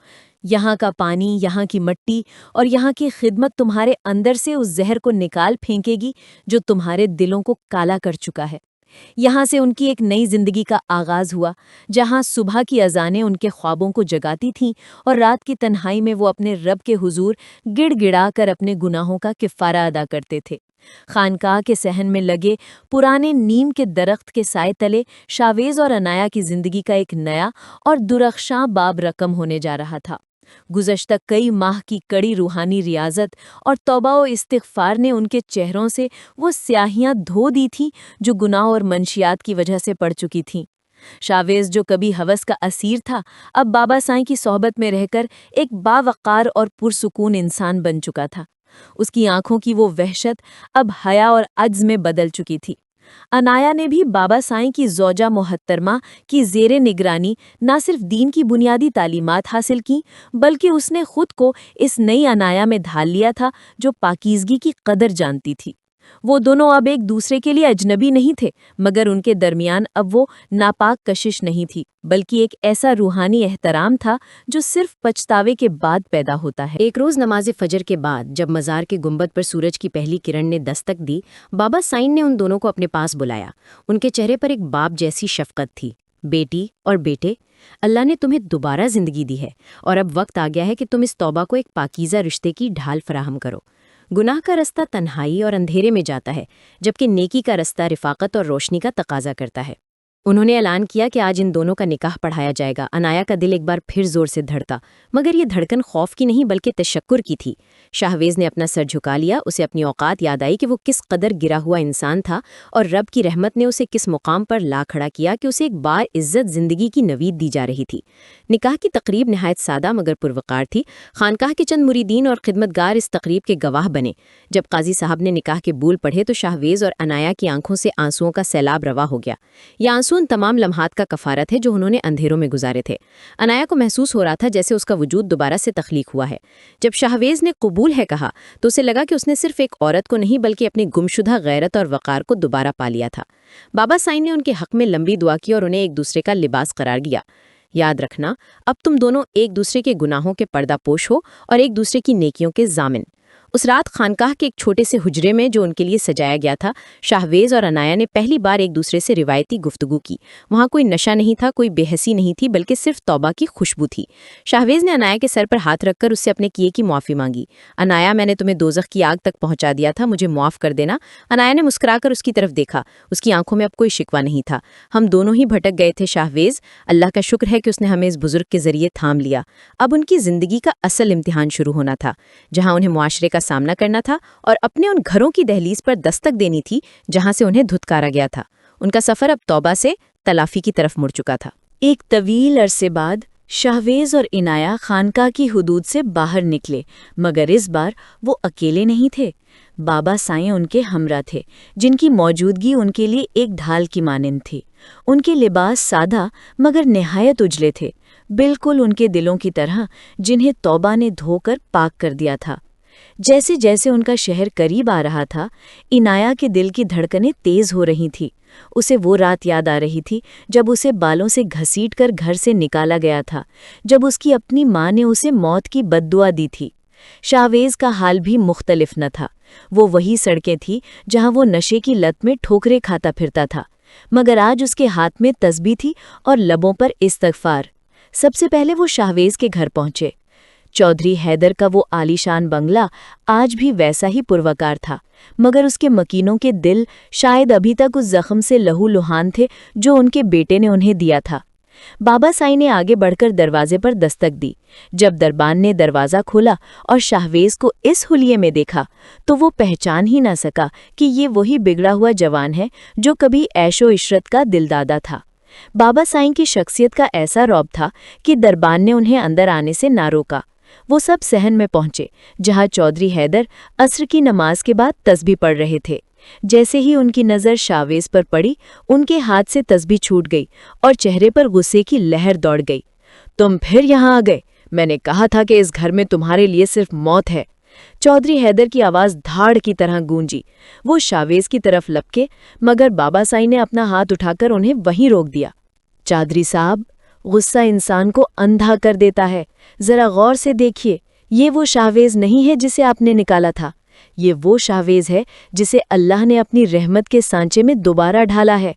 यहाँ का पानी, यहाँ की मिट्टी और यहाँ की खिदमत तुम्हारे अंदर से उस जहर को निकाल फेंकेगी जो तुम्हारे दिलों को काला कर चुका है। यहाँ से उनकी एक नई जिंदगी का आगाज हुआ, जहाँ सुबह की अजानें उनके ख्वाबों को जगाती थीं और रात की तन्हाई में वो अपने रब के हुजूर गिड़गिड़ा कर अपने गुनाहों का किफ़ारा अदा करते थे। खानकाह के सहन में लगे पुराने नीम के दरख्त के साए तले शावेज और अनाया की जिंदगी का एक नया और दुरख्शां बाब रकम होने जा रहा था। गुज़श्ता कई माह की कड़ी रूहानी रियाजत और तौबा और इस्तिग़फ़ार ने उनके चेहरों से वो स्याहियां धो दी थीं जो गुनाह और मंशियात की वजह से पड़ चुकी थीं। शावेज, जो कभी हवस का असीर था, अब बाबा साईं की सोहबत में रहकर एक बावक़ार और पुरसुकून इंसान बन चुका था। उसकी आंखों की वो वहशत अब हया और अज्ज़ में बदल चुकी थी। अनाया ने भी बाबा साईं की ज़ौजा मोहत्तरमा की ज़ेरे निगरानी न सिर्फ दीन की बुनियादी तालीमात हासिल की, बल्कि उसने खुद को इस नई अनाया में ढाल लिया था जो पाकीज़गी की कदर जानती थी। वो दोनों अब एक दूसरे के लिए अजनबी नहीं थे, मगर उनके दरमियान अब वो नापाक कशिश नहीं थी, बल्कि एक ऐसा रूहानी एहतराम था जो सिर्फ पछतावे के बाद पैदा होता है। एक रोज़ नमाज फजर के बाद जब मज़ार के गुंबद पर सूरज की पहली किरण ने दस्तक दी, बाबा साईं ने उन दोनों को अपने पास बुलाया। उनके चेहरे पर एक बाप जैसी शफकत थी। बेटी और बेटे, अल्लाह ने तुम्हें दोबारा ज़िंदगी दी है और अब वक्त आ गया है कि तुम इस तौबा को एक पाकीज़ा रिश्ते की ढाल फराहम करो। गुनाह का रास्ता तन्हाई और अंधेरे में जाता है, जबकि नेकी का रास्ता रिफ़ाक़त और रोशनी का तकाजा करता है। انہوں نے اعلان کیا کہ آج ان دونوں کا نکاح پڑھایا جائے گا۔ عنایا کا دل ایک بار پھر زور سے دھڑکا، مگر یہ دھڑکن خوف کی نہیں بلکہ تشکر کی تھی۔ شاہویز نے اپنا سر جھکا لیا، اسے اپنی اوقات یاد آئی کہ وہ کس قدر گرا ہوا انسان تھا اور رب کی رحمت نے اسے کس مقام پر لا کھڑا کیا کہ اسے ایک بار عزت زندگی کی نوید دی جا رہی تھی۔ نکاح کی تقریب نہایت سادہ مگر پروقار تھی۔ خانقاہ کے چند مریدین اور خدمتگار اس تقریب کے گواہ بنے۔ جب قاضی صاحب نے نکاح کے بول پڑھے تو شاہویز اور عنایا کی آنکھوں سے آنسوؤں کا سیلاب روا ہو گیا۔ یہ آنسو ان تمام لمحات کا کفارت ہے جو انہوں نے اندھیروں میں گزارے تھے۔ عنایا کو محسوس ہو رہا تھا جیسے اس کا وجود دوبارہ سے تخلیق ہوا ہے۔ جب شاہویز نے قبول ہے کہا تو اسے لگا کہ اس نے صرف ایک عورت کو نہیں بلکہ اپنی گمشدہ غیرت اور وقار کو دوبارہ پا لیا تھا۔ بابا سائیں نے ان کے حق میں لمبی دعا کی اور انہیں ایک دوسرے کا لباس قرار دیا۔ یاد رکھنا، اب تم دونوں ایک دوسرے کے گناہوں کے پردہ پوش ہو اور ایک دوسرے کی نیکیوں کے ضامن۔ اس رات خانقاہ کے ایک چھوٹے سے حجرے میں جو ان کے لیے سجایا گیا تھا، شاہویز اور عنایا نے پہلی بار ایک دوسرے سے روایتی گفتگو کی۔ وہاں کوئی نشہ نہیں تھا، کوئی بے حسی نہیں تھی، بلکہ صرف توبہ کی خوشبو تھی۔ شاہویز نے عنایا کے سر پر ہاتھ رکھ کر اس سے اپنے کیے کی معافی مانگی۔ عنایا، میں نے تمہیں دوزخ کی آگ تک پہنچا دیا تھا، مجھے معاف کر دینا۔ عنایا نے مسکرا کر اس کی طرف دیکھا، اس کی آنکھوں میں اب کوئی شکوہ نہیں تھا۔ ہم دونوں ہی بھٹک گئے تھے شاہویز، اللہ کا شکر ہے کہ اس نے ہمیں اس بزرگ کے ذریعے تھام لیا۔ اب ان کی زندگی کا اصل امتحان شروع ہونا تھا، جہاں انہیں معاشرے کا سامنا کرنا تھا اور اپنے ان گھروں کی دہلیز پر دستک دینی تھی جہاں سے انہیں دھتکارا گیا تھا۔ ان کا سفر اب توبہ سے تلافی کی طرف مڑ چکا تھا۔ ایک طویل عرصے بعد شاہویز اور عنایا خانقاہ کی حدود سے باہر نکلے، مگر اس بار وہ اکیلے نہیں تھے۔ بابا سائیں ان کے ہمراہ تھے، جن کی موجودگی ان کے لیے ایک ڈھال کی مانند تھی۔ ان کے لباس سادہ مگر نہایت اجلے تھے، بالکل ان کے دلوں کی طرح جنہیں توبہ نے دھو کر پاک کر دیا تھا۔ جیسے جیسے ان کا شہر قریب آ رہا تھا، عنایا کے دل کی دھڑکنیں تیز ہو رہی تھیں۔ اسے وہ رات یاد آ رہی تھی جب اسے بالوں سے گھسیٹ کر گھر سے نکالا گیا تھا، جب اس کی اپنی ماں نے اسے موت کی بد دعا دی تھی۔ شاہویز کا حال بھی مختلف نہ تھا۔ وہ وہی سڑکیں تھیں جہاں وہ نشے کی لت میں ٹھوکریں کھاتا پھرتا تھا، مگر آج اس کے ہاتھ میں تسبیح تھی اور لبوں پر استغفار۔ سب سے پہلے وہ شاہویز کے گھر پہنچے۔ چودھری حیدر کا وہ عالیشان بنگلہ آج بھی ویسا ہی پروکار تھا، مگر اس کے مکینوں کے دل شاید ابھی تک اس زخم سے لہو لہان تھے جو ان کے بیٹے نے انہیں دیا تھا۔ بابا سائیں نے آگے بڑھ کر دروازے پر دستک دی۔ جب دربان نے دروازہ کھولا اور شاہویز کو اس حلیے میں دیکھا تو وہ پہچان ہی نہ سکا کہ یہ وہی بگڑا ہوا جوان ہے جو کبھی عیش و عشرت کا دلدادہ تھا۔ بابا سائیں کی شخصیت کا ایسا رعب تھا کہ دربان نے انہیں اندر آنے سے نہ روکا۔ وہ سب صحن میں پہنچے جہاں چودھری حیدر عصر کی نماز کے بعد تسبیح پڑھ رہے تھے۔ جیسے ہی ان کی نظر شاہویز پر پڑی، ان کے ہاتھ سے تسبیح چھوٹ گئی اور چہرے پر غصے کی لہر دوڑ گئی۔ تم پھر یہاں آ گئے، میں نے کہا تھا کہ اس گھر میں تمہارے لیے صرف موت ہے۔ چودھری حیدر کی آواز دھاڑ کی طرح گونجی۔ وہ شاہویز کی طرف لپکے، مگر بابا سائیں نے اپنا ہاتھ اٹھا کر انہیں وہیں روک دیا۔ چادری صاحب، غصہ انسان کو اندھا کر دیتا ہے، ذرا غور سے دیکھیے، یہ وہ شاہویز نہیں ہے جسے آپ نے نکالا تھا، یہ وہ شاہویز ہے جسے اللہ نے اپنی رحمت کے سانچے میں دوبارہ ڈھالا ہے۔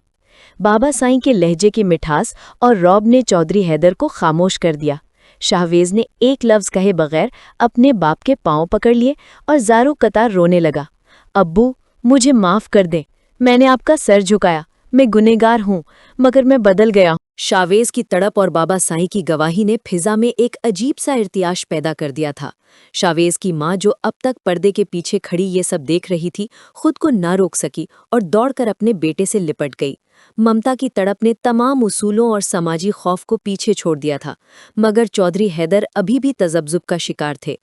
بابا سائیں کے لہجے کی مٹھاس اور رعب نے چودھری حیدر کو خاموش کر دیا۔ شاہویز نے ایک لفظ کہے بغیر اپنے باپ کے پاؤں پکڑ لیے اور زاروں قطار رونے لگا۔ ابو، مجھے معاف کر دیں، میں نے آپ کا سر جھکایا، میں گنہگار ہوں، مگر میں بدل گیا ہوں۔ شاہویز کی تڑپ اور بابا سائیں کی گواہی نے فضا میں ایک عجیب سا ارتعاش پیدا کر دیا تھا۔ شاہویز کی ماں جو اب تک پردے کے پیچھے کھڑی یہ سب دیکھ رہی تھی، خود کو نہ روک سکی اور دوڑ کر اپنے بیٹے سے لپٹ گئی۔ ممتا کی تڑپ نے تمام اصولوں اور سماجی خوف کو پیچھے چھوڑ دیا تھا، مگر چودھری حیدر ابھی بھی تذبذب کا شکار تھے۔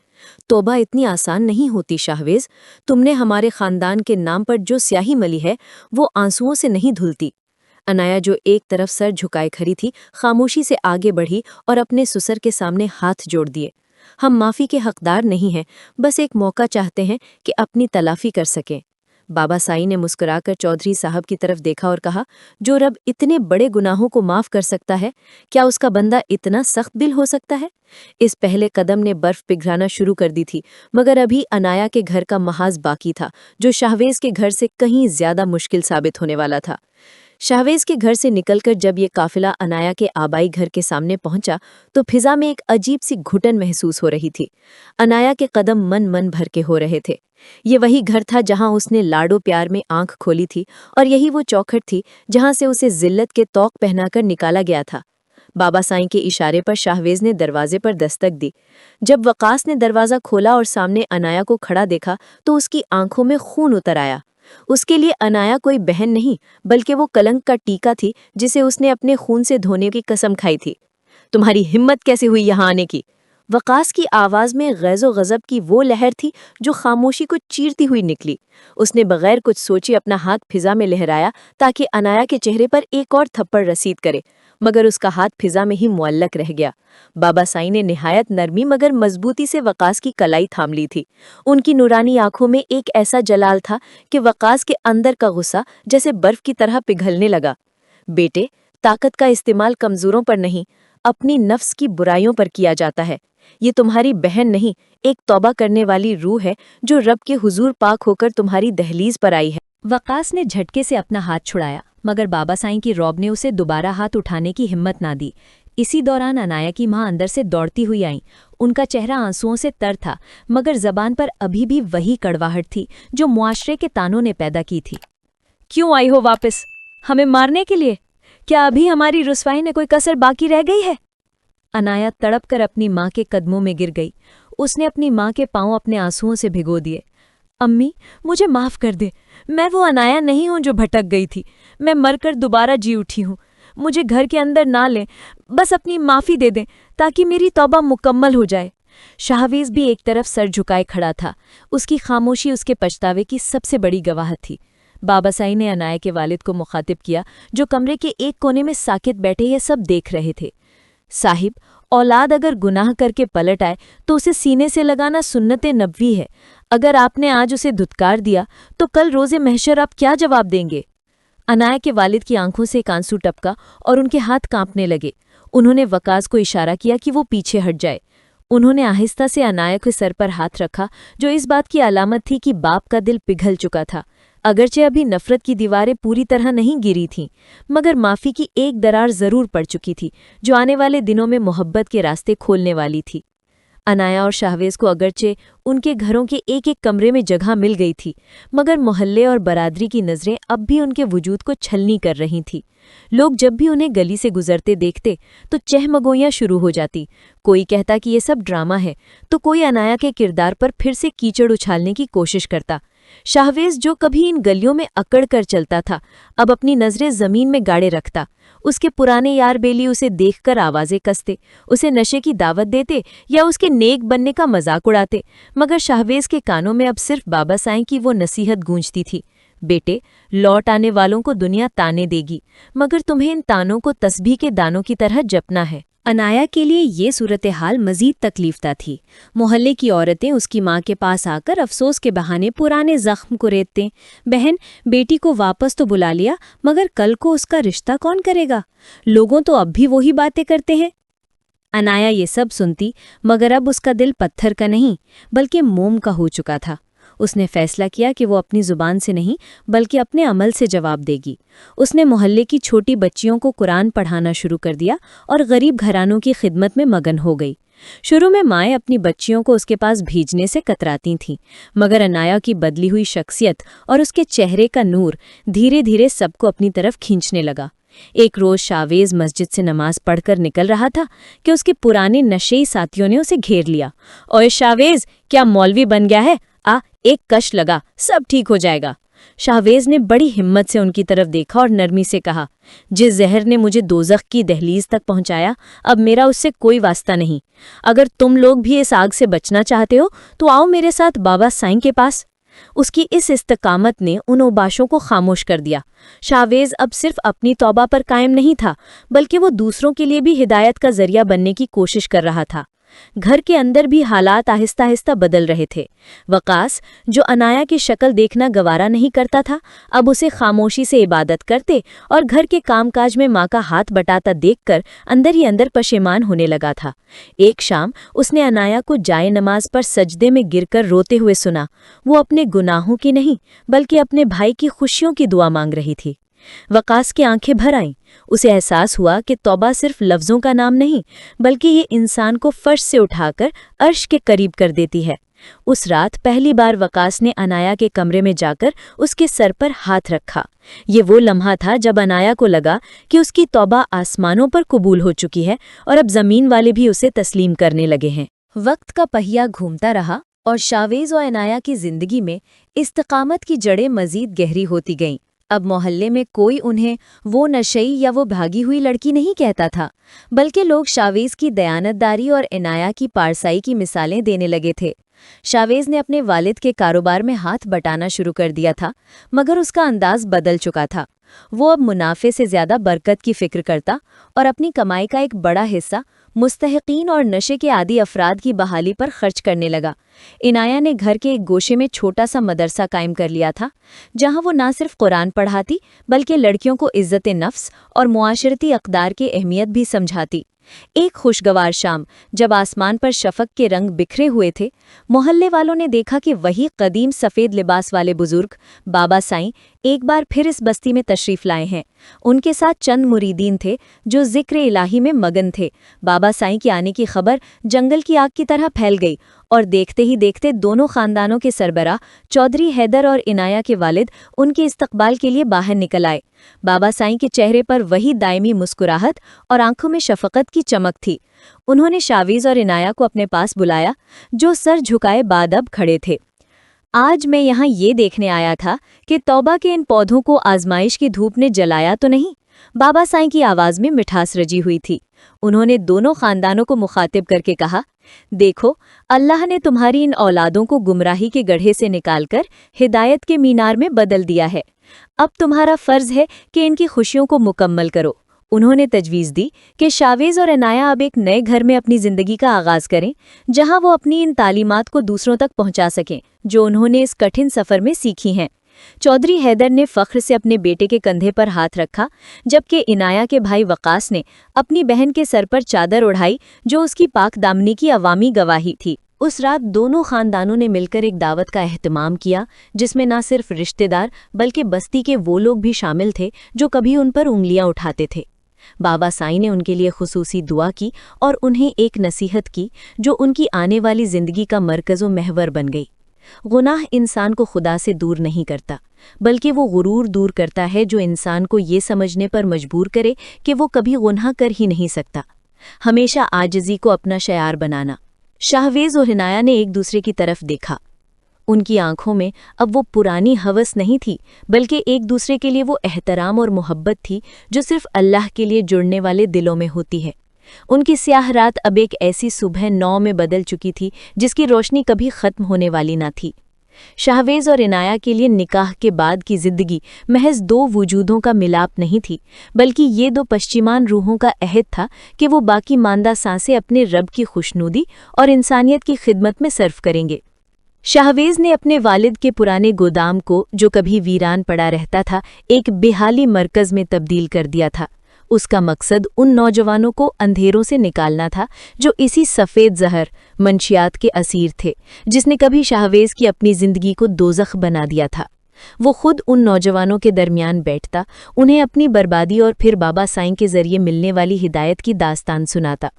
توبہ اتنی آسان نہیں ہوتی شاہویز، تم نے ہمارے خاندان کے نام پر جو سیاہی ملی ہے وہ آنسوؤں سے نہیں دھلتی۔ عنایا جو ایک طرف سر جھکائے کھڑی تھی، خاموشی سے آگے بڑھی اور اپنے سسر کے سامنے ہاتھ جوڑ دیے۔ ہم معافی کے حقدار نہیں ہیں، بس ایک موقع چاہتے ہیں کہ اپنی تلافی کر سکیں۔ بابا سائیں نے مسکرا کر چودھری صاحب کی طرف دیکھا اور کہا، جو رب اتنے بڑے گناہوں کو معاف کر سکتا ہے، کیا اس کا بندہ اتنا سخت دل ہو سکتا ہے؟ اس پہلے قدم نے برف پگھلانا شروع کر دی تھی، مگر ابھی عنایا کے گھر کا محاذ باقی تھا، جو شاہویز کے گھر سے کہیں زیادہ مشکل ثابت ہونے والا تھا۔ शाहवेज के घर से निकलकर जब ये काफिला अनाया के आबाई घर के सामने पहुंचा तो फिजा में एक अजीब सी घुटन महसूस हो रही थी। अनाया के कदम मन मन भर के हो रहे थे। ये वही घर था जहां उसने लाडो प्यार में आंख खोली थी, और यही वो चौखट थी जहां से उसे जिल्लत के तौक पहनाकर निकाला गया था। बाबा साईं के इशारे पर शाहवेज ने दरवाजे पर दस्तक दी। जब वकास ने दरवाजा खोला और सामने अनाया को खड़ा देखा तो उसकी आंखों में खून उतर आया। उसके लिए अनाया कोई बहन नहीं बल्कि वो कलंक का टीका थी जिसे उसने अपने खून से धोने की कसम खाई थी। तुम्हारी हिम्मत कैसे हुई यहाँ आने की? वकास की आवाज में गैज़ो गज़ब की वो लहर थी जो खामोशी को चीरती हुई निकली। उसने बगैर कुछ सोचे अपना हाथ फिजा में लहराया ताकि अनाया के चेहरे पर एक और थप्पड़ रसीद करे, मगर उसका हाथ फिजा में ही मुअल्लक रह गया। बाबा साईं ने निहायत नरमी मगर मजबूती से वकास की कलाई थाम ली थी। उनकी नूरानी आंखों में एक ऐसा जलाल था कि वकास के अंदर का गुस्सा जैसे बर्फ की तरह पिघलने लगा। बेटे, ताकत का इस्तेमाल कमजोरों पर नहीं, अपनी नफ्स की बुराइयों पर किया जाता है। ये तुम्हारी बहन नहीं, एक तौबा करने वाली रूह है जो रब के हुजूर पाक होकर तुम्हारी दहलीज पर आई है। वकास ने झटके से अपना हाथ छुड़ाया, मगर बाबा साईं की रौब ने उसे दोबारा हाथ उठाने की हिम्मत ना दी। इसी दौरान अनाया की माँ अंदर से दौड़ती हुई आई। उनका चेहरा आंसुओं से तर था, मगर जबान पर अभी भी वही कड़वाहट थी जो मुआशरे के तानों ने पैदा की थी। क्यों आई हो वापस? हमें मारने के लिए? क्या अभी हमारी रुसवाई ने कोई कसर बाकी रह गई है? अनाया तड़प कर अपनी माँ के कदमों में गिर गई। उसने अपनी माँ के पांव अपने आंसुओं से भिगो दिए। अम्मी, मुझे माफ कर दे। मैं वो अनाया नहीं हूं जो भटक गई थी। मैं मरकर दोबारा जी उठी हूं। मुझे घर के अंदर ना लें, बस अपनी माफ़ी दे दें ताकि मेरी तौबा मुकम्मल हो जाए। शाहवेज भी एक तरफ सर झुकाए खड़ा था। उसकी खामोशी उसके पछतावे की सबसे बड़ी गवाह थी। बाबा साईं ने अनाया के वालिद को मुखातिब किया, जो कमरे के एक कोने में साकित बैठे ये सब देख रहे थे। साहिब, औलाद अगर गुनाह करके पलट आए तो उसे सीने से लगाना सुन्नत नबवी है। अगर आपने आज उसे धुतकार दिया तो कल रोज़े महशर आप क्या जवाब देंगे? अनाया के वालिद की आंखों से एक आंसू टपका और उनके हाथ कांपने लगे। उन्होंने वकास को इशारा किया कि वो पीछे हट जाए। उन्होंने आहिस्ता से अनाया के सर पर हाथ रखा, जो इस बात की अलामत थी कि बाप का दिल पिघल चुका था। अगरचे अभी नफरत की दीवारें पूरी तरह नहीं गिरी थीं, मगर माफ़ी की एक दरार ज़रूर पड़ चुकी थी जो आने वाले दिनों में मोहब्बत के रास्ते खोलने वाली थी। अनाया और शाहवेज को अगरचे उनके घरों के एक एक कमरे में जगह मिल गई थी, मगर मोहल्ले और बरादरी की नज़रें अब भी उनके वजूद को छलनी कर रही थीं। लोग जब भी उन्हें गली से गुजरते देखते तो चहमगोइयां शुरू हो जाती। कोई कहता कि ये सब ड्रामा है, तो कोई अनाया के किरदार पर फिर से कीचड़ उछालने की कोशिश करता। शाहवेज, जो कभी इन गलियों में अकड़ कर चलता था, अब अपनी नज़रें ज़मीन में गाड़े रखता। उसके पुराने यार बेली उसे देखकर आवाज़ें कसते, उसे नशे की दावत देते या उसके नेक बनने का मजाक उड़ाते, मगर शाहवेज के कानों में अब सिर्फ बाबा साईं की वो नसीहत गूंजती थी। बेटे, लौट आने वालों को दुनिया ताने देगी, मगर तुम्हें इन तानों को तस्बीह के दानों की तरह जपना है। अनाया के लिए ये सूरत हाल मजीद तकलीफदा थी। मोहल्ले की औरतें उसकी माँ के पास आकर अफसोस के बहाने पुराने जख्म को रेतते। बहन, बेटी को वापस तो बुला लिया, मगर कल को उसका रिश्ता कौन करेगा? लोगों तो अब भी वही बातें करते हैं। अनाया ये सब सुनती, मगर अब उसका दिल पत्थर का नहीं बल्कि मोम का हो चुका था। उसने फैसला किया कि वो अपनी जुबान से नहीं बल्कि अपने अमल से जवाब देगी। उसने मोहल्ले की छोटी बच्चियों को कुरान पढ़ाना शुरू कर दिया और गरीब घरानों की खिदमत में मगन हो गई। शुरू में माएँ अपनी बच्चियों को उसके पास भेजने से कतराती थीं, मगर अनाया की बदली हुई शख्सियत और उसके चेहरे का नूर धीरे धीरे सबको अपनी तरफ खींचने लगा। एक रोज़ शाहवेज मस्जिद से नमाज पढ़कर निकल रहा था कि उसके पुराने नशेई साथियों ने उसे घेर लिया। ओए शाहवेज, क्या मौलवी बन गया है? आ, एक कश लगा, सब ठीक हो जाएगा। शाहवेज ने बड़ी हिम्मत से उनकी तरफ देखा और नरमी से कहा, जिस जहर ने मुझे दोज़ख की दहलीज तक पहुंचाया, अब मेरा उससे कोई वास्ता नहीं। अगर तुम लोग भी इस आग से बचना चाहते हो तो आओ मेरे साथ बाबा साईं के पास। उसकी इस इस्तकामत ने उन उबाशों को खामोश कर दिया। शाहवेज अब सिर्फ अपनी तौबा पर कायम नहीं था, बल्कि वो दूसरों के लिए भी हिदायत का जरिया बनने की कोशिश कर रहा था। घर के अंदर भी हालात आहिस्ता आहिस्ता बदल रहे थे। वकास, जो अनाया की शक्ल देखना गवारा नहीं करता था, अब उसे खामोशी से इबादत करते और घर के कामकाज में माँ का हाथ बटाता देखकर अंदर ही अंदर पशेमान होने लगा था। एक शाम उसने अनाया को जाए नमाज पर सजदे में गिरकर रोते हुए सुना। वो अपने गुनाहों की नहीं बल्कि अपने भाई की खुशियों की दुआ मांग रही थी। वकास की आंखें भर आईं। उसे एहसास हुआ कि तौबा सिर्फ लफ्ज़ों का नाम नहीं, बल्कि ये इंसान को फर्श से उठाकर अर्श के करीब कर देती है। उस रात पहली बार वकास ने अनाया के कमरे में जाकर उसके सर पर हाथ रखा। ये वो लम्हा था जब अनाया को लगा कि उसकी तौबा आसमानों पर कबूल हो चुकी है और अब ज़मीन वाले भी उसे तस्लीम करने लगे हैं। वक्त का पहिया घूमता रहा और शावेज और अनाया की जिंदगी में इस्तिकामत की जड़ें मजीद गहरी होती गईं। अब मोहल्ले में कोई उन्हें वो नशई या वो भागी हुई लड़की नहीं कहता था, बल्कि लोग शावेज की दयानतदारी और अनाया की पारसाई की मिसालें देने लगे थे। शावेज ने अपने वालिद के कारोबार में हाथ बटाना शुरू कर दिया था, मगर उसका अंदाज बदल चुका था। वो अब मुनाफे से ज्यादा बरकत की फिक्र करता और अपनी कमाई का एक बड़ा हिस्सा मुस्तहिकीन और नशे के आदी अफराद की बहाली पर खर्च करने लगा। इनाया ने घर के एक गोशे में छोटा सा मदरसा कायम कर लिया था, जहां वो ना सिर्फ कुरान पढ़ाती बल्कि लड़कियों को इज्जत नफ्स और मुआशरती अक़दार की अहमियत भी समझाती। एक खुशगवार शाम जब आसमान पर शफक के रंग बिखरे हुए थे, मोहल्ले वालों ने देखा कि वही कदीम सफ़ेद लिबास वाले बुजुर्ग बाबा साईं एक बार फिर इस बस्ती में तशरीफ़ लाए हैं। उनके साथ चंद मुरीदीन थे जो ज़िक्र इलाही में मगन थे। बाबा साईं के आने की खबर जंगल की आग की तरह फैल गई और देखते ही देखते दोनों ख़ानदानों के सरबराह चौधरी हैदर और इनाया के वालिद उनके इस्तकबाल के लिए बाहर निकल आए। बाबा साईं के चेहरे पर वही दायमी मुस्कुराहट और आंखों में शफकत की चमक थी। उन्होंने शावीज और इनाया को अपने पास बुलाया, जो सर झुकाए बादब खड़े थे। आज मैं यहाँ ये देखने आया था कि तौबा के इन पौधों को आजमाइश की धूप ने जलाया तो नहीं। बाबा साईं की आवाज़ में मिठास रजी हुई थी। उन्होंने दोनों खानदानों को मुखातिब करके कहा, देखो, अल्लाह ने तुम्हारी इन औलादों को गुमराही के गड्ढे से निकालकर हिदायत के मीनार में बदल दिया है। अब तुम्हारा फ़र्ज़ है कि इनकी खुशियों को मुकम्मल करो। उन्होंने तजवीज़ दी कि शावेज और अनाया अब एक नए घर में अपनी ज़िंदगी का आगाज़ करें, जहां वो अपनी इन तालीमात को दूसरों तक पहुंचा सकें जो उन्होंने इस कठिन सफ़र में सीखी हैं। चौधरी हैदर ने फ़ख्र से अपने बेटे के कंधे पर हाथ रखा, जबकि इनाया के भाई वकास ने अपनी बहन के सर पर चादर उड़ाई, जो उसकी पाक दामनी की अवामी गवाही थी। उस रात दोनों खानदानों ने मिलकर एक दावत का एहतमाम किया, जिसमें न सिर्फ रिश्तेदार बल्कि बस्ती के वो लोग भी शामिल थे जो कभी उन पर उंगलियां उठाते थे। बाबा साईं ने उनके लिए खुसूसी दुआ की और उन्हें एक नसीहत की जो उनकी आने वाली ज़िंदगी का मरकज़ व महवर बन गई। गुनाह इंसान को खुदा से दूर नहीं करता, बल्कि वो गुरूर दूर करता है जो इंसान को ये समझने पर मजबूर करे कि वो कभी गुनाह कर ही नहीं सकता। हमेशा आजिज़ी को अपना शयार बनाना। शाहवेज और इनाया ने एक दूसरे की तरफ देखा। उनकी आंखों में अब वो पुरानी हवस नहीं थी, बल्कि एक दूसरे के लिए वो एहतराम और मोहब्बत थी जो सिर्फ अल्लाह के लिए जुड़ने वाले दिलों में होती है। उनकी स्याह रात अब एक ऐसी सुबह 9 में बदल चुकी थी जिसकी रोशनी कभी ख़त्म होने वाली ना थी। शाहवेज और इनाया के लिए निकाह के बाद की ज़िंदगी महज दो वजूदों का मिलाप नहीं थी, बल्कि ये दो पश्चिमान रूहों का अहद था कि वो बाकी मांदा सांसें अपने रब की खुशनुदी और इंसानियत की खिदमत में सर्फ करेंगे। शाहवेज ने अपने वालिद के पुराने गोदाम को, जो कभी वीरान पड़ा रहता था, एक बेहाली मरकज़ में तब्दील कर दिया था। उसका मकसद उन नौजवानों को अंधेरों से निकालना था जो इसी सफ़ेद जहर मंशियात के असीर थे, जिसने कभी शाहवेज की अपनी ज़िंदगी को दोज़ख बना दिया था। वो खुद उन नौजवानों के दरमियान बैठता, उन्हें अपनी बर्बादी और फिर बाबा साईं के ज़रिए मिलने वाली हिदायत की दास्तान सुनाता।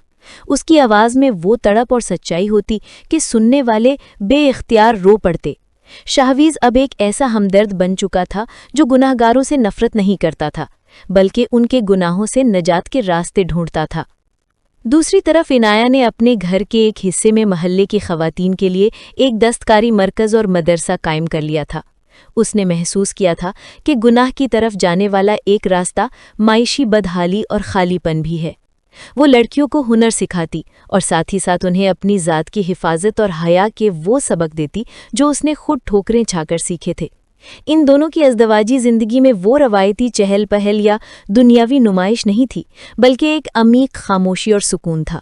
उसकी आवाज़ में वो तड़प और सच्चाई होती कि सुनने वाले बेइख्तियार रो पड़ते। शाहवेज अब एक ऐसा हमदर्द बन चुका था जो गुनाहगारों से नफ़रत नहीं करता था, बल्कि उनके गुनाहों से नजात के रास्ते ढूंढता था। दूसरी तरफ इनाया ने अपने घर के एक हिस्से में महल्ले की ख़वातीन के लिए एक दस्तकारी मरकज़ और मदरसा कायम कर लिया था। उसने महसूस किया था कि गुनाह की तरफ जाने वाला एक रास्ता माइशी बदहाली और खालीपन भी है। वो लड़कियों को हुनर सिखाती और साथ ही साथ उन्हें अपनी ज़ात की हिफाजत और हया के वो सबक देती जो उसने खुद ठोकरें छाकर सीखे थे। इन दोनों की अज़दवाजी ज़िंदगी में वो रवायती चहल पहल या दुनियावी नुमाइश नहीं थी, बल्कि एक अमीक खामोशी और सुकून था।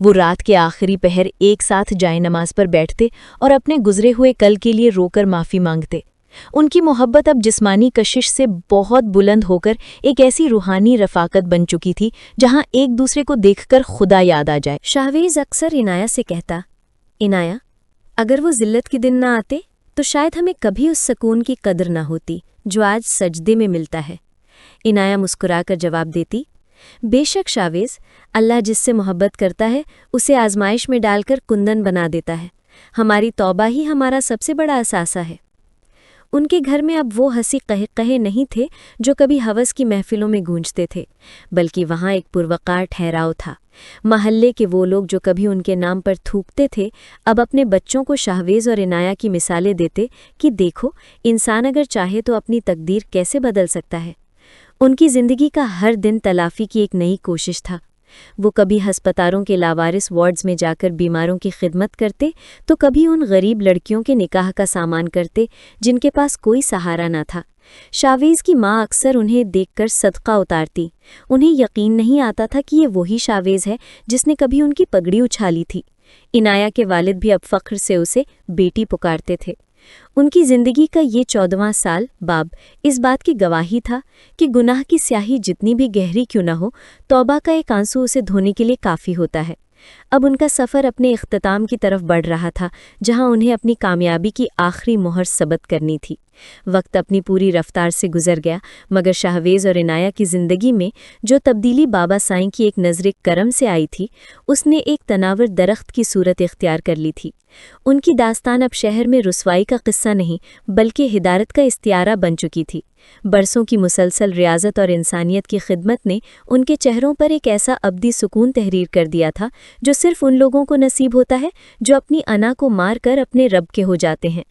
वो रात के आखिरी पहर एक साथ जाए नमाज पर बैठते और अपने गुजरे हुए कल के लिए रोकर माफ़ी मांगते। उनकी मोहब्बत अब जिस्मानी कशिश से बहुत बुलंद होकर एक ऐसी रूहानी रफ़ाकत बन चुकी थी जहां एक दूसरे को देखकर खुदा याद आ जाए। शाहवेज अक्सर इनाया से कहता, इनाया, अगर वो ज़िल्लत के दिन ना आते तो शायद हमें कभी उस सुकून की कदर ना होती जो आज सजदे में मिलता है। इनाया मुस्कुराकर जवाब देती, बेशक शावेज, अल्लाह जिससे मोहब्बत करता है उसे आजमाइश में डालकर कुंदन बना देता है। हमारी तौबा ही हमारा सबसे बड़ा असासा है। उनके घर में अब वो हंसी कहे नहीं थे जो कभी हवस की महफिलों में गूंजते थे, बल्कि वहाँ एक पुरवकार ठहराव था। महल्ले के वो लोग जो कभी उनके नाम पर थूकते थे, अब अपने बच्चों को शाहवेज और इनाया की मिसालें देते कि देखो, इंसान अगर चाहे तो अपनी तकदीर कैसे बदल सकता है। उनकी ज़िंदगी का हर दिन तलाफ़ी की एक नई कोशिश था। वो कभी अस्पतालों के लावारिस वार्ड्स में जाकर बीमारों की खिदमत करते, तो कभी उन गरीब लड़कियों के निकाह का सामान करते जिनके पास कोई सहारा न था। शावेज की माँ अक्सर उन्हें देखकर सदका उतारती। उन्हें यकीन नहीं आता था कि ये वही शावेज है जिसने कभी उनकी पगड़ी उछाली थी। इनाया के वालिद भी अब फ़ख्र से उसे बेटी पुकारते थे। उनकी ज़िंदगी का ये 14वां साल बाब इस बात की गवाही था कि गुनाह की स्याही जितनी भी गहरी क्यों न हो, तौबा का एक आंसू उसे धोने के लिए काफ़ी होता है। अब उनका सफ़र अपने इख्तिताम की तरफ बढ़ रहा था, जहां उन्हें अपनी कामयाबी की आखिरी मोहर सबत करनी थी। वक्त अपनी पूरी रफ्तार से गुजर गया, मगर शाहवेज और इनाया की ज़िंदगी में जो तब्दीली बाबा साईं की एक नज़र करम से आई थी, उसने एक तनावर दरख्त की सूरत इख्तियार कर ली थी। उनकी दास्तान अब शहर में रुसवाई का किस्सा नहीं, बल्कि हिदारत का इस्तियारा बन चुकी थी। बरसों की मुसलसल रियाजत और इंसानियत की खिदमत ने उनके चेहरों पर एक ऐसा अब्दी सुकून तहरीर कर दिया था जो सिर्फ उन लोगों को नसीब होता है जो अपनी अना को मार कर अपने रब के हो जाते हैं।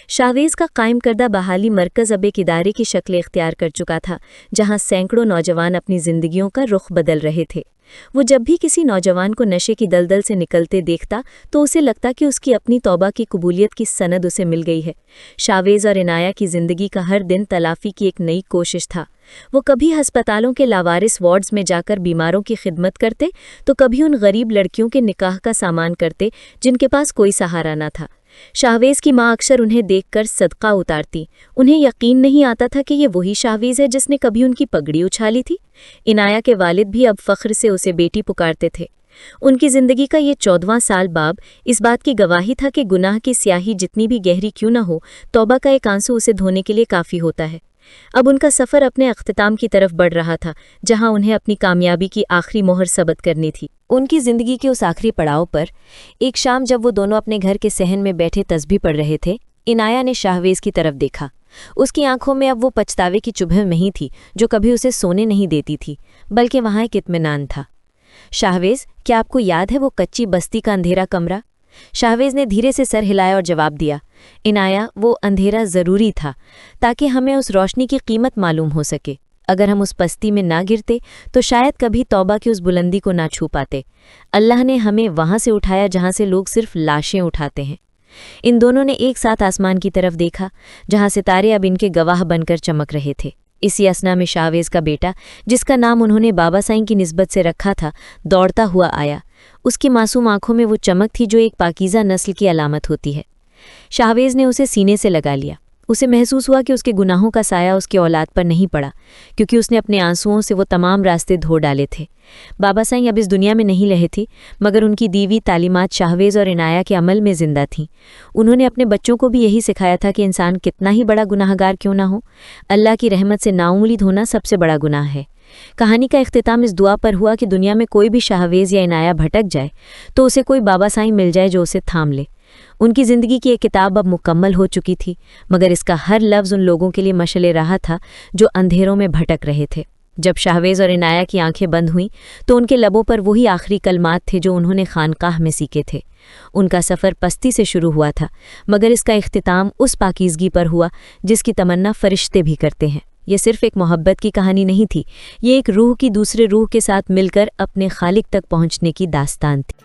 शाहवेज का कायम करदा बहाली मरकज़ अब एक इदारे की शक्ल इख्तियार कर चुका था, जहां सैकड़ों नौजवान अपनी ज़िंदगियों का रुख बदल रहे थे। वो जब भी किसी नौजवान को नशे की दलदल से निकलते देखता तो उसे लगता कि उसकी अपनी तौबा की कबूलियत की सनद उसे मिल गई है। शाहवेज और इनाया की ज़िंदगी का हर दिन तलाफ़ी की एक नई कोशिश था। वो कभी अस्पतालों के लावारिस वार्ड्स में जाकर बीमारों की खिदमत करते, तो कभी उन गरीब लड़कियों के निकाह का सामान करते जिनके पास कोई सहारा न था। शाहवेज की माँ अक्सर उन्हें देखकर सदका उतारती। उन्हें यकीन नहीं आता था कि ये वही शाहवेज है जिसने कभी उनकी पगड़ी उछाली थी। इनाया के वालिद भी अब फ़ख्र से उसे बेटी पुकारते थे। उनकी ज़िंदगी का ये 14वां साल बाब इस बात की गवाही था कि गुनाह की स्याही जितनी भी गहरी क्यों न हो, तौबा का एक आंसू उसे धोने के लिए काफ़ी होता है। अब उनका सफ़र अपने अख्तिताम की तरफ बढ़ रहा था, जहां उन्हें अपनी कामयाबी की आखिरी मोहर सबत करनी थी। उनकी ज़िंदगी के उस आखिरी पड़ाव पर एक शाम जब वो दोनों अपने घर के सहन में बैठे तस्बीह पढ़ रहे थे, इनाया ने शाहवेज की तरफ देखा। उसकी आंखों में अब वो पछतावे की चुभन नहीं थी जो कभी उसे सोने नहीं देती थी, बल्कि वहाँ एक इत्मीनान था। शाहवेज, क्या आपको याद है वो कच्ची बस्ती का अंधेरा कमरा? शाहवेज ने धीरे से सर हिलाया और जवाब दिया, इनाया, वो अंधेरा ज़रूरी था ताकि हमें उस रोशनी की कीमत मालूम हो सके। अगर हम उस बस्ती में ना गिरते तो शायद कभी तौबा की उस बुलंदी को ना छू पाते। अल्लाह ने हमें वहाँ से उठाया जहाँ से लोग सिर्फ लाशें उठाते हैं। इन दोनों ने एक साथ आसमान की तरफ देखा, जहाँ सितारे अब इनके गवाह बनकर चमक रहे थे। इसी असना में शाहवेज का बेटा, जिसका नाम उन्होंने बाबा साईं की निस्बत से रखा था, दौड़ता हुआ आया। उसकी मासूम आंखों में वो चमक थी जो एक पाकीज़ा नस्ल की अलामत होती है। शाहवेज ने उसे सीने से लगा लिया। उसे महसूस हुआ कि उसके गुनाहों का साया उसके औलाद पर नहीं पड़ा, क्योंकि उसने अपने आंसुओं से वो तमाम रास्ते धो डाले थे। बाबा साईं अब इस दुनिया में नहीं रहे थे, मगर उनकी दीवी तालीमात शाहवेज और इनाया के अमल में जिंदा थीं। उन्होंने अपने बच्चों को भी यही सिखाया था कि इंसान कितना ही बड़ा गुनाहगार क्यों ना हो, अल्लाह की रहमत से नाउम्मीद होना सबसे बड़ा गुनाह है। कहानी का इख्तिताम इस दुआ पर हुआ कि दुनिया में कोई भी शाहवेज या इनाया भटक जाए तो उसे कोई बाबा साईं मिल जाए जो उसे थाम ले। उनकी ज़िंदगी की एक किताब अब मुकम्मल हो चुकी थी, मगर इसका हर लफ्ज़ उन लोगों के लिए मशले राह था जो अंधेरों में भटक रहे थे। जब शाहवेज और इनाया की आंखें बंद हुईं तो उनके लबों पर वही आखिरी कलमात थे जो उन्होंने खानकाह में सीखे थे। उनका सफ़र पस्ती से शुरू हुआ था, मगर इसका इख्तिताम उस पाकीज़गी पर हुआ जिसकी तमन्ना फरिश्ते भी करते हैं। ये सिर्फ एक मोहब्बत की कहानी नहीं थी, ये एक रूह की दूसरे रूह के साथ मिलकर अपने खालिक तक पहुँचने की दास्तान थी।